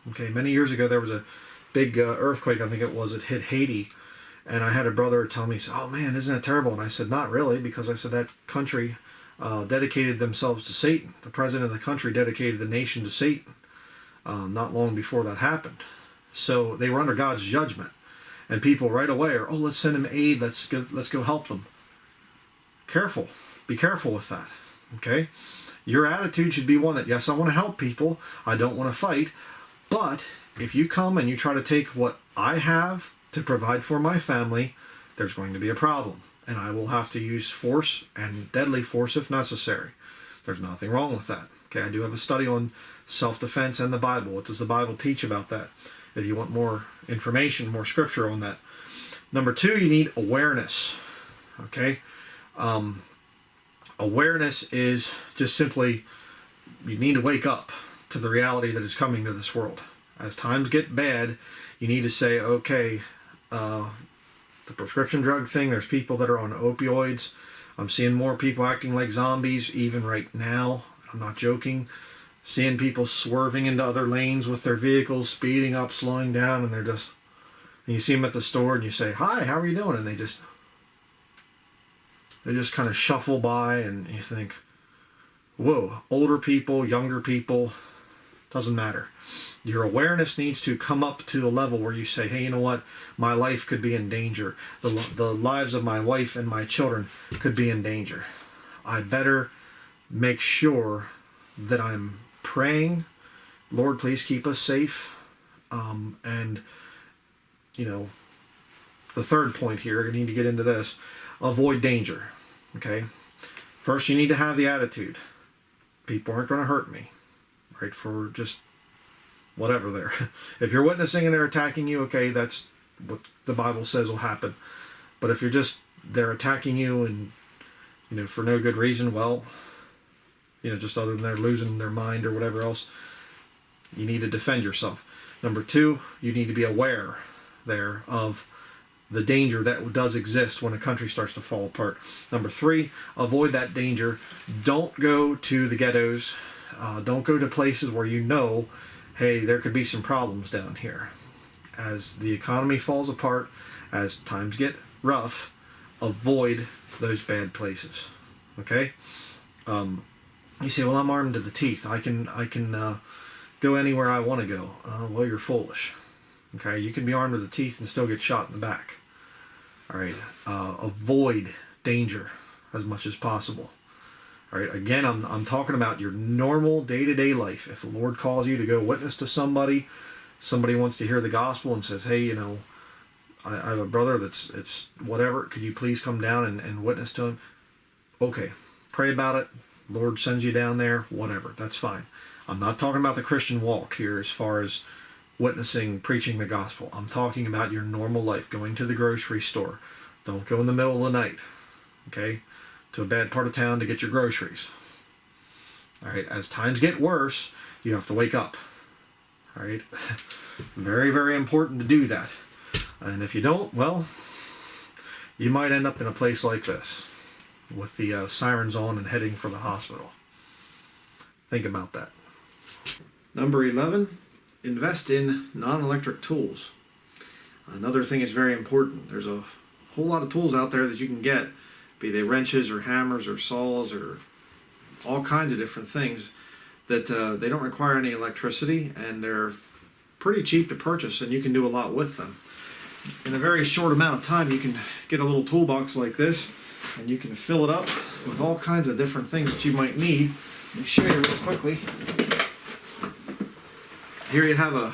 Okay, many years ago there was a big earthquake, I think it was, it hit Haiti. And I had a brother tell me, oh man, isn't that terrible? And I said, not really, because I said that country dedicated themselves to Satan. The president of the country dedicated the nation to Satan not long before that happened. So they were under God's judgment. And people right away are, let's send them aid, let's go help them. Careful. Be careful with that. Okay? Your attitude should be one that, yes, I want to help people, I don't want to fight, but if you come and you try to take what I have to provide for my family, there's going to be a problem. And I will have to use force and deadly force if necessary. There's nothing wrong with that. Okay, I do have a study on self-defense and the Bible. What does the Bible teach about that? If you want more information, more scripture on that. Number 2, you need awareness. Okay? Awareness is just simply, you need to wake up to the reality that is coming to this world. As times get bad, you need to say, okay, the prescription drug thing, there's people that are on opioids. I'm seeing more people acting like zombies even right now. I'm not joking. Seeing people swerving into other lanes with their vehicles, speeding up, slowing down, and and you see them at the store and you say, hi, how are you doing? And they just kind of shuffle by, and you think, whoa, older people, younger people, doesn't matter. Your awareness needs to come up to a level where you say, hey, you know what? My life could be in danger. The lives of my wife and my children could be in danger. I better make sure that I'm praying, Lord, please keep us safe. And, the third point here, I need to get into this, avoid danger. Okay? First, you need to have the attitude. People aren't going to hurt me, right? For just whatever there. If you're witnessing and they're attacking you, okay, that's what the Bible says will happen. But if they're attacking you and, for no good reason, well, just other than they're losing their mind or whatever else, you need to defend yourself. Number 2, you need to be aware there of the danger that does exist when a country starts to fall apart. Number 3, avoid that danger. Don't go to the ghettos. Don't go to places where hey, there could be some problems down here. As the economy falls apart, as times get rough, avoid those bad places. Okay? You say, well, I'm armed to the teeth. I can go anywhere I want to go. Well, you're foolish. Okay, you can be armed to the teeth and still get shot in the back. All right, avoid danger as much as possible. All right, again, I'm talking about your normal day-to-day life. If the Lord calls you to go witness to somebody wants to hear the gospel and says, hey, I have a brother it's whatever, could you please come down and witness to him? Okay, pray about it. Lord sends you down there, whatever, that's fine. I'm not talking about the Christian walk here as far as witnessing, preaching the gospel. I'm talking about your normal life, going to the grocery store. Don't go in the middle of the night, okay, to a bad part of town to get your groceries. All right, as times get worse, you have to wake up. All right, very, very important to do that. And if you don't, well, you might end up in a place like this with the sirens on and heading for the hospital. Think about that. Number 11, invest in non-electric tools. Another thing is very important. There's a whole lot of tools out there that you can get, be they wrenches or hammers or saws or all kinds of different things that they don't require any electricity, and they're pretty cheap to purchase, and you can do a lot with them. In a very short amount of time, you can get a little toolbox like this, and you can fill it up with all kinds of different things that you might need. Let me show you real quickly. Here you have a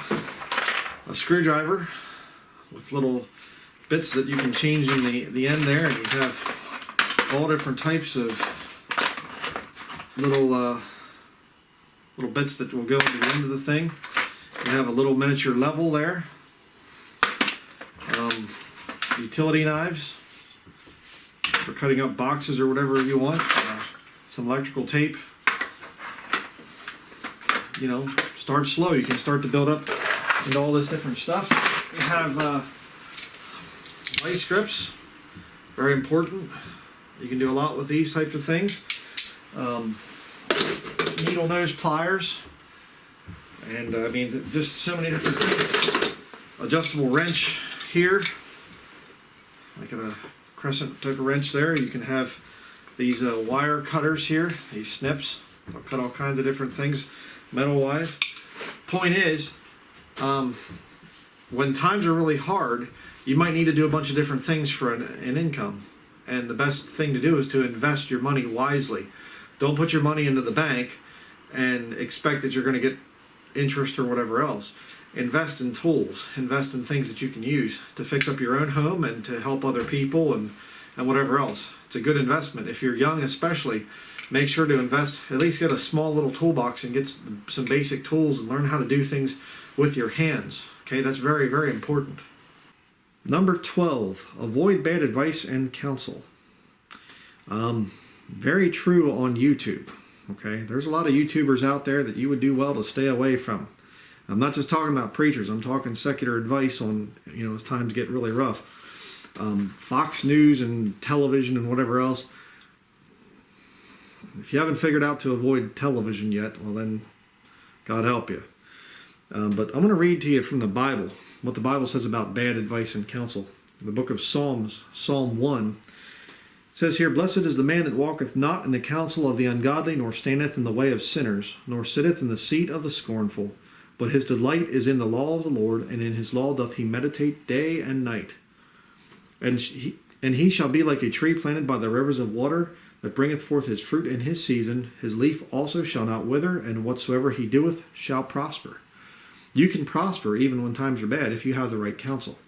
screwdriver with little bits that you can change in the end there, and you have all different types of little bits that will go into the end of the thing. You have a little miniature level there. Utility knives for cutting up boxes or whatever you want. Some electrical tape. Start slow. You can start to build up into all this different stuff. You have vice grips. Very important. You can do a lot with these types of things. Needle nose pliers. And just so many different things. Adjustable wrench here. Like a crescent type of wrench there. You can have these wire cutters here, these snips. They'll cut all kinds of different things metal wise. Point is, when times are really hard, you might need to do a bunch of different things for an income. And the best thing to do is to invest your money wisely. Don't put your money into the bank and expect that you're going to get interest or whatever else. Invest in tools, invest in things that you can use to fix up your own home and to help other people and whatever else. It's a good investment. If you're young especially, make sure to invest, at least get a small little toolbox and get some basic tools and learn how to do things with your hands. Okay, that's very, very important. Number 12, avoid bad advice and counsel. Very true on YouTube. Okay, there's a lot of YouTubers out there that you would do well to stay away from. I'm not just talking about preachers. I'm talking secular advice on, as times get really rough. Fox News and television and whatever else. If you haven't figured out to avoid television yet, well then, God help you. But I'm going to read to you from the Bible, what the Bible says about bad advice and counsel. The book of Psalms, Psalm 1, says here, "Blessed is the man that walketh not in the counsel of the ungodly, nor standeth in the way of sinners, nor sitteth in the seat of the scornful. But his delight is in the law of the Lord, and in his law doth he meditate day and night. And he shall be like a tree planted by the rivers of water, that bringeth forth his fruit in his season. His leaf also shall not wither, and whatsoever he doeth shall prosper." You can prosper even when times are bad if you have the right counsel.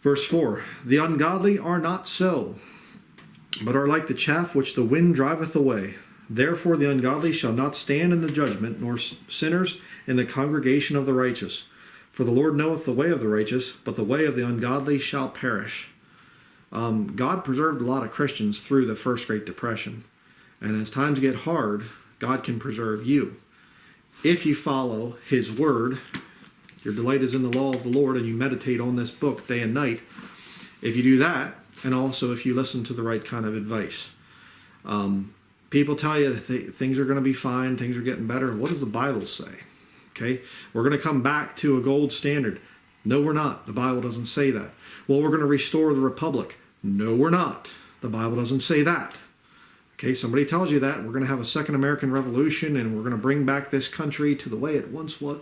Verse 4, "The ungodly are not so, but are like the chaff which the wind driveth away. Therefore the ungodly shall not stand in the judgment, nor sinners in the congregation of the righteous. For the Lord knoweth the way of the righteous, but the way of the ungodly shall perish." God preserved a lot of Christians through the First Great Depression. And as times get hard, God can preserve you. If you follow His Word, your delight is in the law of the Lord, and you meditate on this book day and night. If you do that, and also if you listen to the right kind of advice. People tell you that things are going to be fine, things are getting better. What does the Bible say? Okay, we're going to come back to a gold standard. No, we're not. The Bible doesn't say that. Well, we're going to restore the republic. No, we're not. The Bible doesn't say that. Okay, somebody tells you that we're going to have a second American Revolution and we're going to bring back this country to the way it once was.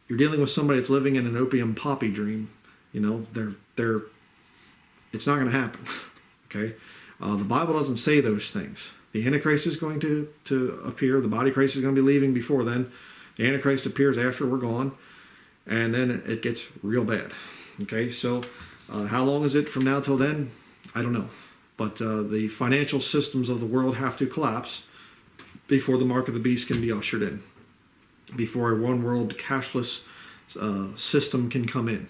You're dealing with somebody that's living in an opium poppy dream. You know, it's not going to happen. Okay, the Bible doesn't say those things. The Antichrist is going to appear. The body Christ is going to be leaving before then. The Antichrist appears after we're gone, and then it gets real bad. Okay, so how long is it from now till then? I don't know. But the financial systems of the world have to collapse before the mark of the beast can be ushered in, before a one world cashless system can come in.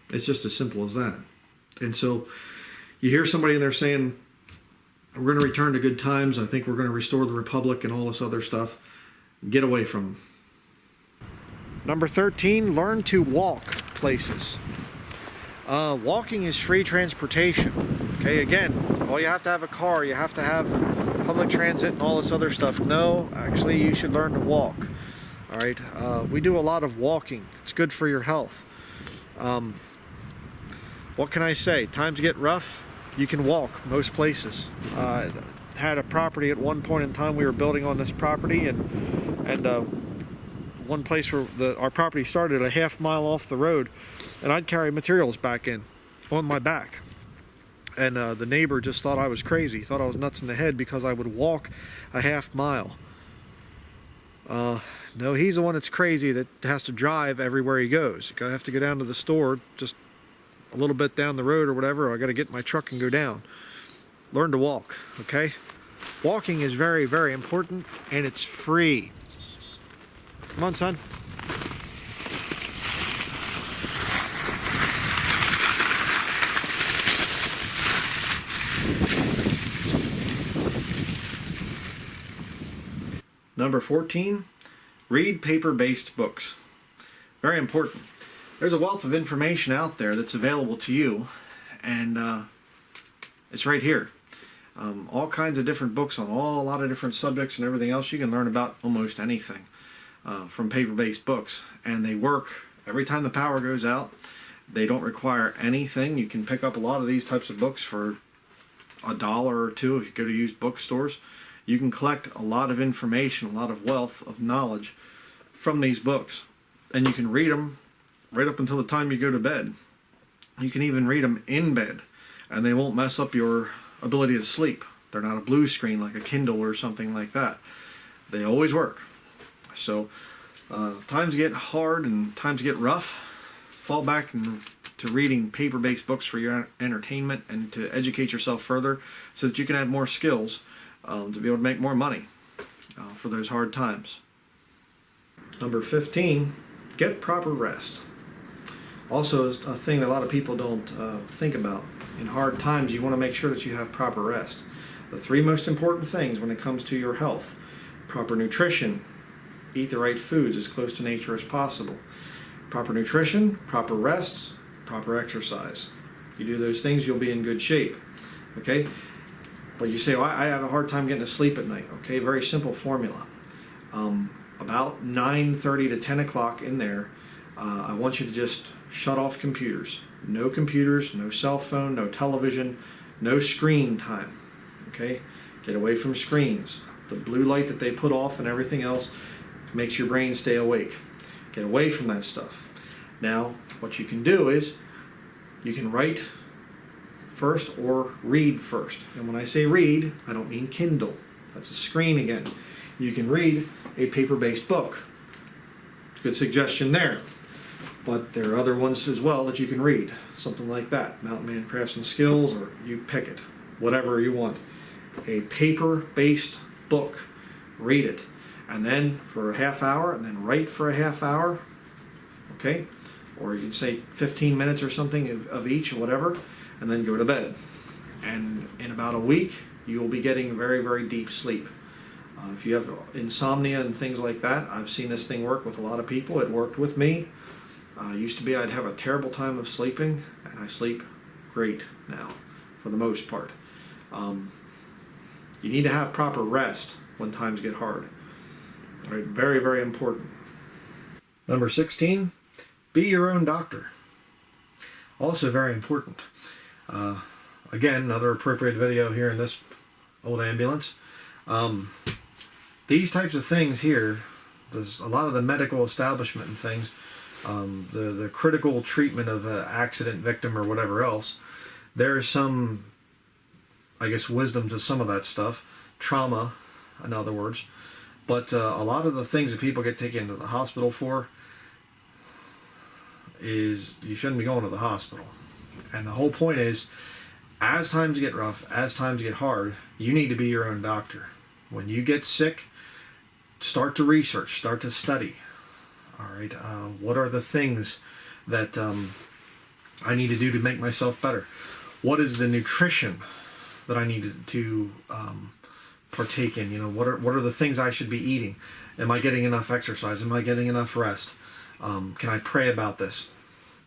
It's just as simple as that. And so you hear somebody in there saying, we're going to return to good times. I think we're going to restore the republic and all this other stuff. Get away from them. Number 13, learn to walk places. Walking is free transportation. Okay, again, all you have to have a car, you have to have public transit and all this other stuff. No, actually, you should learn to walk. All right, we do a lot of walking. It's good for your health. What can I say? Times get rough. You can walk most places. Had a property at one point in time. We were building on this property, and one place where our property started a half mile off the road, and I'd carry materials back in on my back. And the neighbor just thought I was crazy. He thought I was nuts in the head because I would walk a half mile. No, he's the one that's crazy that has to drive everywhere he goes. I have to go down to the store just a little bit down the road or whatever. I got to get in my truck and go down. Learn to walk, okay? Walking is very, very important, and it's free. Come on, son. Number 14, read paper-based books. Very important. There's a wealth of information out there that's available to you, and it's right here. All kinds of different books on a lot of different subjects and everything else. You can learn about almost anything from paper-based books, and they work every time the power goes out. They don't require anything. You can pick up a lot of these types of books for $1 or $2 if you go to used bookstores. You can collect a lot of information, a lot of wealth of knowledge from these books, and you can read them right up until the time you go to bed. You can even read them in bed, and they won't mess up your ability to sleep. They're not a blue screen like a Kindle or something like that. They always work. So times get hard and times get rough. Fall back to reading paper-based books for your entertainment and to educate yourself further so that you can have more skills to be able to make more money for those hard times. Number 15, get proper rest. Also, a thing that a lot of people don't think about. In hard times, you want to make sure that you have proper rest. The 3 most important things when it comes to your health: proper nutrition, eat the right foods as close to nature as possible. Proper nutrition, proper rest, proper exercise. You do those things, you'll be in good shape. Okay? But you say, well, I have a hard time getting to sleep at night. Okay, very simple formula. About 9:30 to 10 o'clock in there, I want you to just shut off computers. No computers, no cell phone, no television, no screen time. Okay? Get away from screens. The blue light that they put off and everything else makes your brain stay awake. Get away from that stuff. Now, what you can do is you can write first or read first. And when I say read, I don't mean Kindle. That's a screen again. You can read a paper-based book. Good suggestion there. But there are other ones as well that you can read. Something like that. Mountain Man Crafts and Skills, or you pick it. Whatever you want. A paper-based book. Read it. And then for a half hour, and then write for a half hour. Okay? Or you can say 15 minutes or something of each, or whatever. And then go to bed. And in about a week, you will be getting very, very deep sleep. If you have insomnia and things like that, I've seen this thing work with a lot of people. It worked with me. Used to be I'd have a terrible time of sleeping, and I sleep great now, for the most part. You need to have proper rest when times get hard. All right, very, very important. Number 16, be your own doctor. Also very important. Again, another appropriate video here in this old ambulance. These types of things here, there's a lot of the medical establishment and things, the critical treatment of an accident victim or whatever else, there's some, I guess, wisdom to some of that stuff. Trauma, in other words. But a lot of the things that people get taken to the hospital for is you shouldn't be going to the hospital. And the whole point is, as times get rough, as times get hard, you need to be your own doctor. When you get sick, start to research, start to study. All right, what are the things that I need to do to make myself better? What is the nutrition that I need to partake in? You know, what are the things I should be eating? Am I getting enough exercise? Am I getting enough rest? Can I pray about this?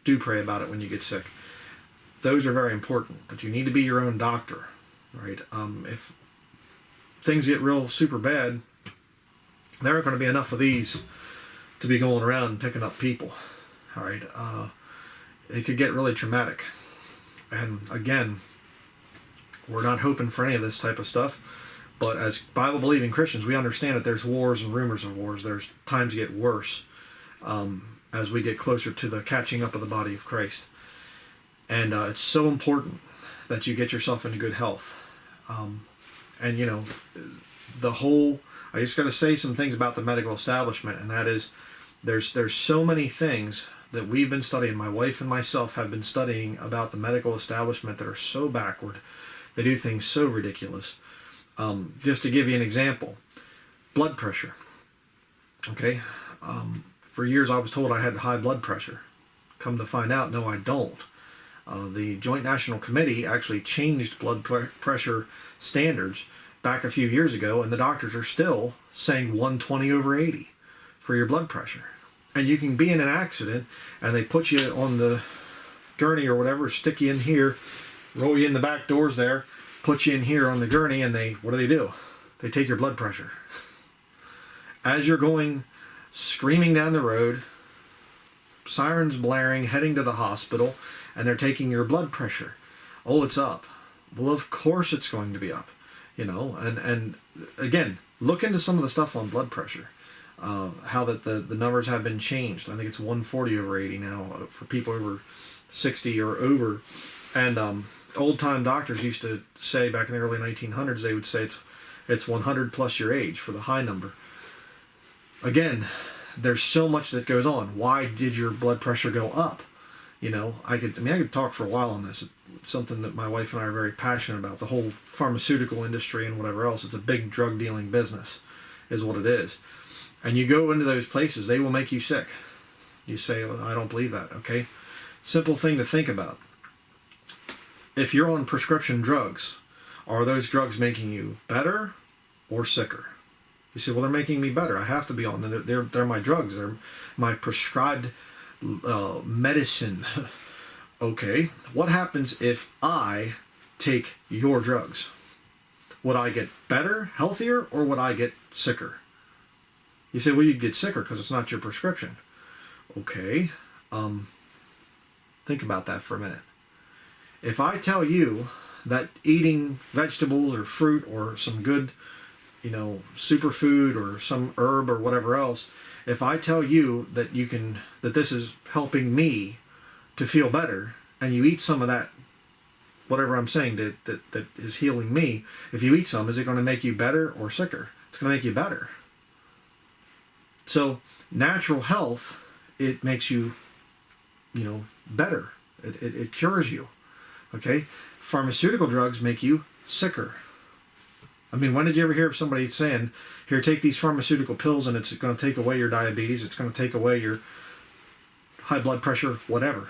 Do pray about it when you get sick. Those are very important, but you need to be your own doctor, right? If things get real super bad, there aren't going to be enough of these to be going around and picking up people, all right? It could get really traumatic. And again, we're not hoping for any of this type of stuff, but as Bible-believing Christians, we understand that there's wars and rumors of wars. There's times get worse as we get closer to the catching up of the body of Christ. And it's so important that you get yourself into good health. And, you know, I just got to say some things about the medical establishment, and that is there's so many things that we've been studying, my wife and myself have been studying about the medical establishment that are so backward. They do things so ridiculous. Just to give you an example, blood pressure. Okay? For years I was told I had high blood pressure. Come to find out, no, I don't. The Joint National Committee actually changed blood pressure standards back a few years ago, and the doctors are still saying 120/80 for your blood pressure. And you can be in an accident, and they put you on the gurney or whatever, stick you in here, roll you in the back doors there, put you in here on the gurney, and what do? They take your blood pressure. As you're going screaming down the road, sirens blaring, heading to the hospital, and they're taking your blood pressure. Oh, it's up. Well, of course it's going to be up. You know, and again, look into some of the stuff on blood pressure. How that the numbers have been changed. I think it's 140/80 now for people over 60 or over. And old-time doctors used to say back in the early 1900s, they would say it's 100 plus your age for the high number. Again, there's so much that goes on. Why did your blood pressure go up? You know, I could talk for a while on this. It's something that my wife and I are very passionate about. The whole pharmaceutical industry and whatever else. It's a big drug dealing business, is what it is. And you go into those places, they will make you sick. You say, well, I don't believe that. Okay, simple thing to think about. If you're on prescription drugs, are those drugs making you better or sicker? You say, well, they're making me better. I have to be on them. They're my drugs. They're my prescribed medicine. Okay, what happens if I take your drugs? Would I get better, healthier, or would I get sicker? You say, well, you'd get sicker because it's not your prescription. Okay, think about that for a minute. If I tell you that eating vegetables or fruit or some good, you know, superfood or some herb or whatever else, if I tell you that that this is helping me to feel better, and you eat some of that, whatever I'm saying that is healing me, if you eat some, is it going to make you better or sicker? It's going to make you better. So natural health, it makes you, you know, better. It cures you. Okay? Pharmaceutical drugs make you sicker. I mean, when did you ever hear of somebody saying, here, take these pharmaceutical pills and it's going to take away your diabetes, it's going to take away your high blood pressure, whatever.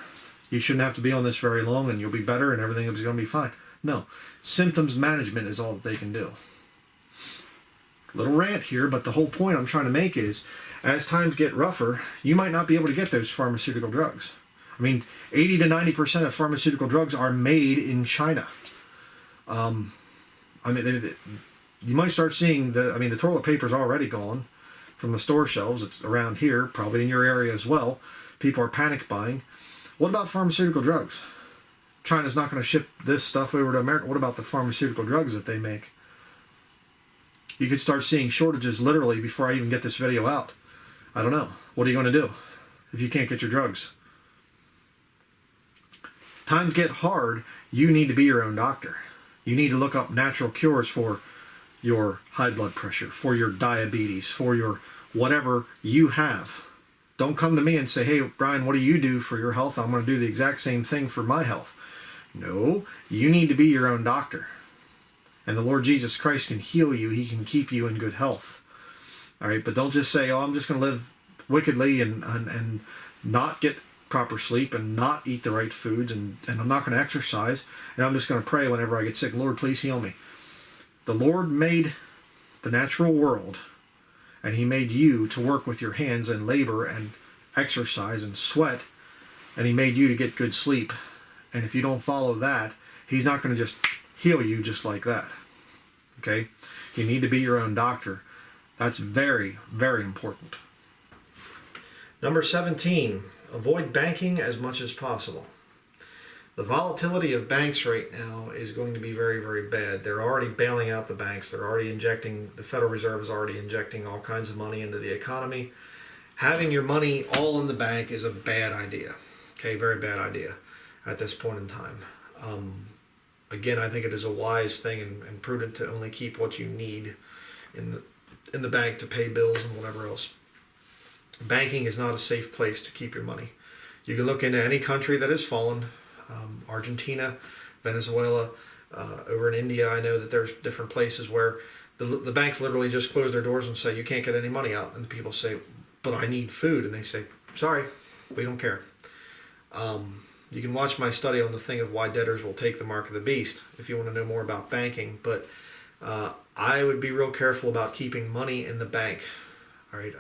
You shouldn't have to be on this very long and you'll be better and everything is going to be fine. No. Symptoms management is all that they can do. Little rant here, but the whole point I'm trying to make is, as times get rougher, you might not be able to get those pharmaceutical drugs. I mean, 80 to 90% of pharmaceutical drugs are made in China. You might start seeing the toilet paper's already gone from the store shelves. It's around here, probably in your area as well. People are panic buying. What about pharmaceutical drugs? China's not going to ship this stuff over to America. What about the pharmaceutical drugs that they make? You could start seeing shortages literally before I even get this video out. I don't know. What are you going to do if you can't get your drugs? Times get hard. You need to be your own doctor. You need to look up natural cures for your high blood pressure, for your diabetes, for your whatever you have. Don't come to me and say, hey, Brian, what do you do for your health? I'm going to do the exact same thing for my health. No, you need to be your own doctor. And the Lord Jesus Christ can heal you. He can keep you in good health. All right, but don't just say, oh, I'm just going to live wickedly and not get proper sleep and not eat the right foods and I'm not going to exercise and I'm just going to pray whenever I get sick. Lord, please heal me. The Lord made the natural world and He made you to work with your hands and labor and exercise and sweat, and He made you to get good sleep. And if you don't follow that, He's not going to just heal you just like that. Okay? You need to be your own doctor. That's very, very important. Number 17, avoid banking as much as possible. The volatility of banks right now is going to be very, very bad. They're already bailing out the banks. They're already injecting, the Federal Reserve is already injecting all kinds of money into the economy. Having your money all in the bank is a bad idea. Okay, very bad idea at this point in time. Again, I think it is a wise thing and prudent to only keep what you need in the bank to pay bills and whatever else. Banking is not a safe place to keep your money. You can look into any country that has fallen, Argentina, Venezuela, over in India. I know that there's different places where the banks literally just close their doors and say, you can't get any money out. And the people say, but I need food. And they say, sorry, we don't care. You can watch my study on the thing of why debtors will take the mark of the beast if you want to know more about banking. But I would be real careful about keeping money in the bank. All right.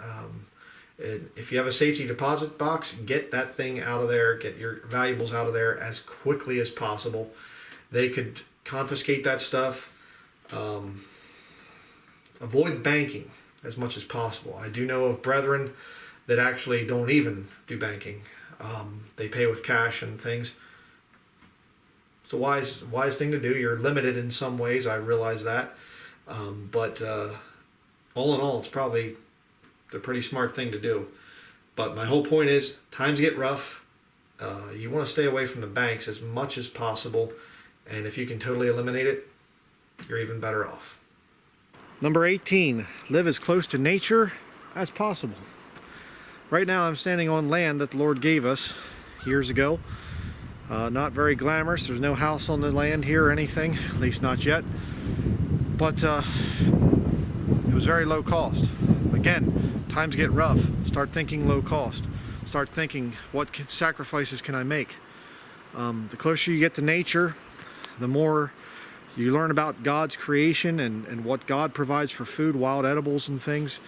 If you have a safety deposit box, get that thing out of there, get your valuables out of there as quickly as possible. They could confiscate that stuff. Avoid banking as much as possible. I do know of brethren that actually don't even do banking. They pay with cash and things. It's a wise thing to do. You're limited in some ways, I realize that. But all in all, it's probably a pretty smart thing to do. But my whole point is, times get rough. You want to stay away from the banks as much as possible. And if you can totally eliminate it, you're even better off. Number 18, live as close to nature as possible. Right now I'm standing on land that the Lord gave us years ago. Not very glamorous. There's no house on the land here or anything, at least not yet. But it was very low cost. Again, times get rough. Start thinking low cost. Start thinking, what sacrifices can I make? The closer you get to nature, the more you learn about God's creation and what God provides for food, wild edibles and things.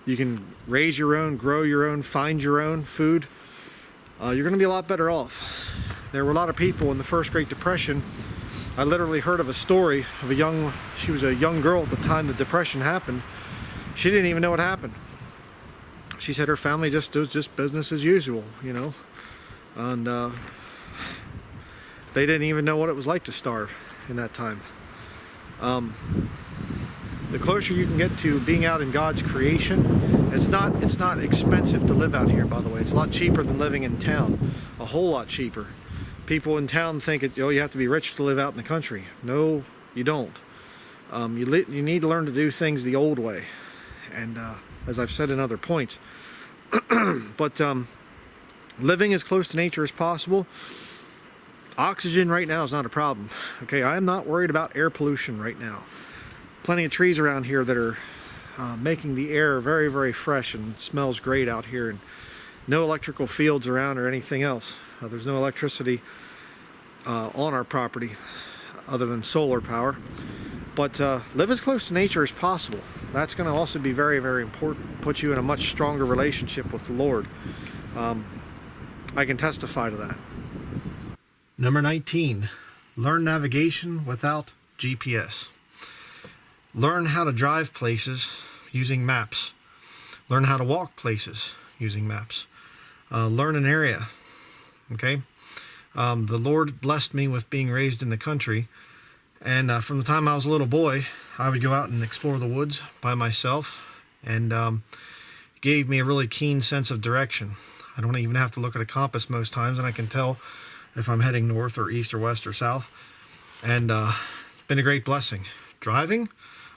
You can raise your own, grow your own, find your own food. You're going to be a lot better off. There were a lot of people in the first Great Depression. I literally heard of a story of she was a young girl at the time the Depression happened. She didn't even know what happened. She said her family was just business as usual, you know. And they didn't even know what it was like to starve in that time. The closer you can get to being out in God's creation, it's not expensive to live out here, by the way. It's a lot cheaper than living in town, a whole lot cheaper. People in town think you have to be rich to live out in the country. No, you don't. You need to learn to do things the old way, and as I've said in other points. But living as close to nature as possible. Oxygen right now is not a problem. Okay, I am not worried about air pollution right now. Plenty of trees around here that are making the air very, very fresh and smells great out here, and no electrical fields around or anything else. There's no electricity on our property other than solar power. But live as close to nature as possible. That's going to also be very, very important. Put you in a much stronger relationship with the Lord. I can testify to that. Number 19, learn navigation without GPS. Learn how to drive places using maps. Learn how to walk places using maps. Learn an area. Okay? The Lord blessed me with being raised in the country, And from the time I was a little boy, I would go out and explore the woods by myself, and it gave me a really keen sense of direction. I don't even have to look at a compass most times, and I can tell if I'm heading north or east or west or south. And it's been a great blessing. Driving,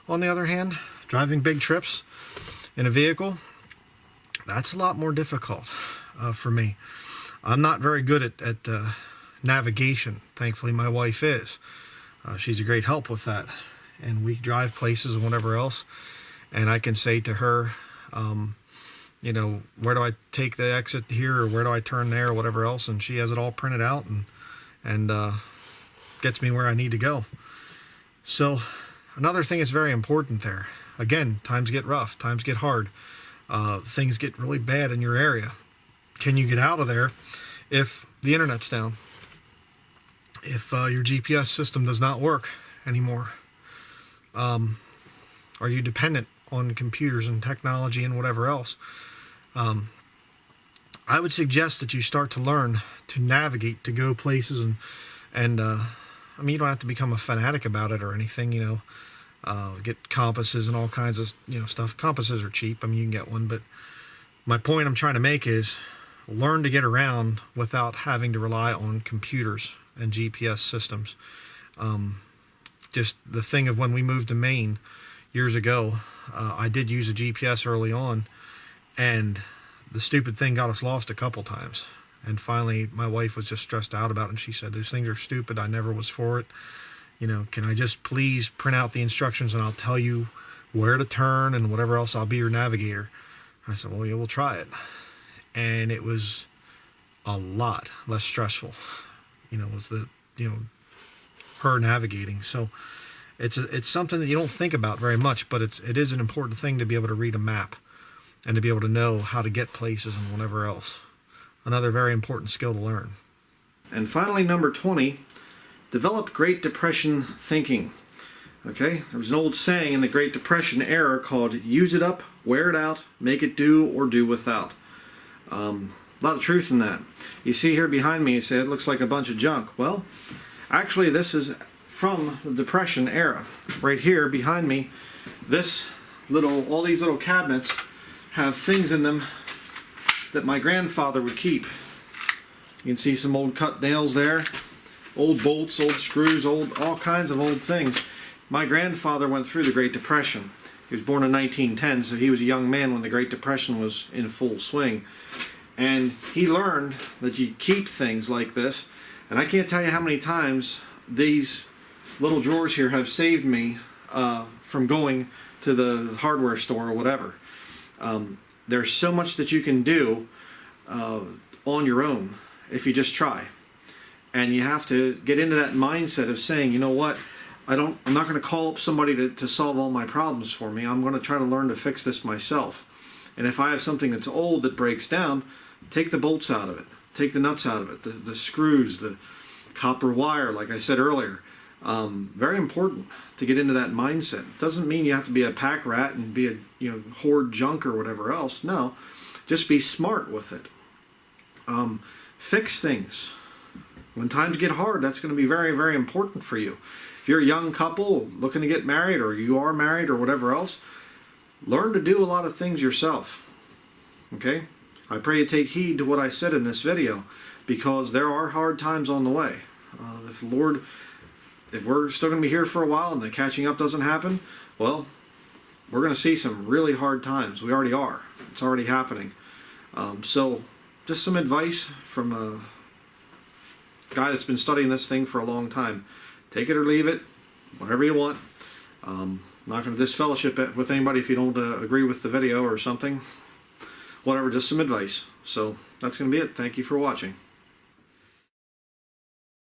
on the other hand, driving big trips in a vehicle, that's a lot more difficult for me. I'm not very good at navigation. Thankfully, my wife is. She's a great help with that. And we drive places and whatever else. And I can say to her, you know, where do I take the exit here, or where do I turn there, or whatever else. And she has it all printed out and gets me where I need to go. So another thing is very important there. Again, times get rough, times get hard. Things get really bad in your area. Can you get out of there if the internet's down? If your GPS system does not work anymore? Are you dependent on computers and technology and whatever else? I would suggest that you start to learn to navigate, to go places, and I mean, you don't have to become a fanatic about it or anything, you know. Get compasses and all kinds of, you know, stuff. Compasses are cheap. I mean, you can get one, but my point I'm trying to make is learn to get around without having to rely on computers and GPS systems. Just the thing of when we moved to Maine years ago, I did use a GPS early on, and the stupid thing got us lost a couple times. And finally, my wife was just stressed out about it, and she said, "Those things are stupid. I never was for it. You know, can I just please print out the instructions and I'll tell you where to turn and whatever else, I'll be your navigator." I said, "Well, yeah, we'll try it." And it was a lot less stressful, you know, was the, you know, her navigating. So it's something that you don't think about very much, but it is an important thing to be able to read a map and to be able to know how to get places and whatever else. Another very important skill to learn. And finally, number 20, develop Great Depression thinking. Okay, there was an old saying in the Great Depression era called "use it up, wear it out, make it do or do without." A lot of truth in that. You see here behind me, you say it looks like a bunch of junk. Well, actually this is from the Depression era. Right here behind me, all these little cabinets have things in them that my grandfather would keep. You can see some old cut nails there, old bolts, old screws, all kinds of old things. My grandfather went through the Great Depression. He was born in 1910, so he was a young man when the Great Depression was in full swing. And he learned that you keep things like this. And I can't tell you how many times these little drawers here have saved me from going to the hardware store or whatever. There's so much that you can do on your own if you just try. And you have to get into that mindset of saying, you know what, I'm not going to call up somebody to solve all my problems for me. I'm going to try to learn to fix this myself. And if I have something that's old that breaks down, take the bolts out of it, take the nuts out of it, the screws, the copper wire, like I said earlier. Very important to get into that mindset. Doesn't mean you have to be a pack rat and be hoard junk or whatever else. No, just be smart with it. Fix things. When times get hard, that's going to be very, very important for you. If you're a young couple looking to get married, or you are married or whatever else, learn to do a lot of things yourself. Okay? I pray you take heed to what I said in this video, because there are hard times on the way. If we're still going to be here for a while and the catching up doesn't happen, well, we're going to see some really hard times. We already are. It's already happening. So just some advice from a guy that's been studying this thing for a long time. Take it or leave it, whatever you want. Not going to disfellowship it with anybody if you don't agree with the video or something. Whatever, just some advice. So that's going to be it. Thank you for watching.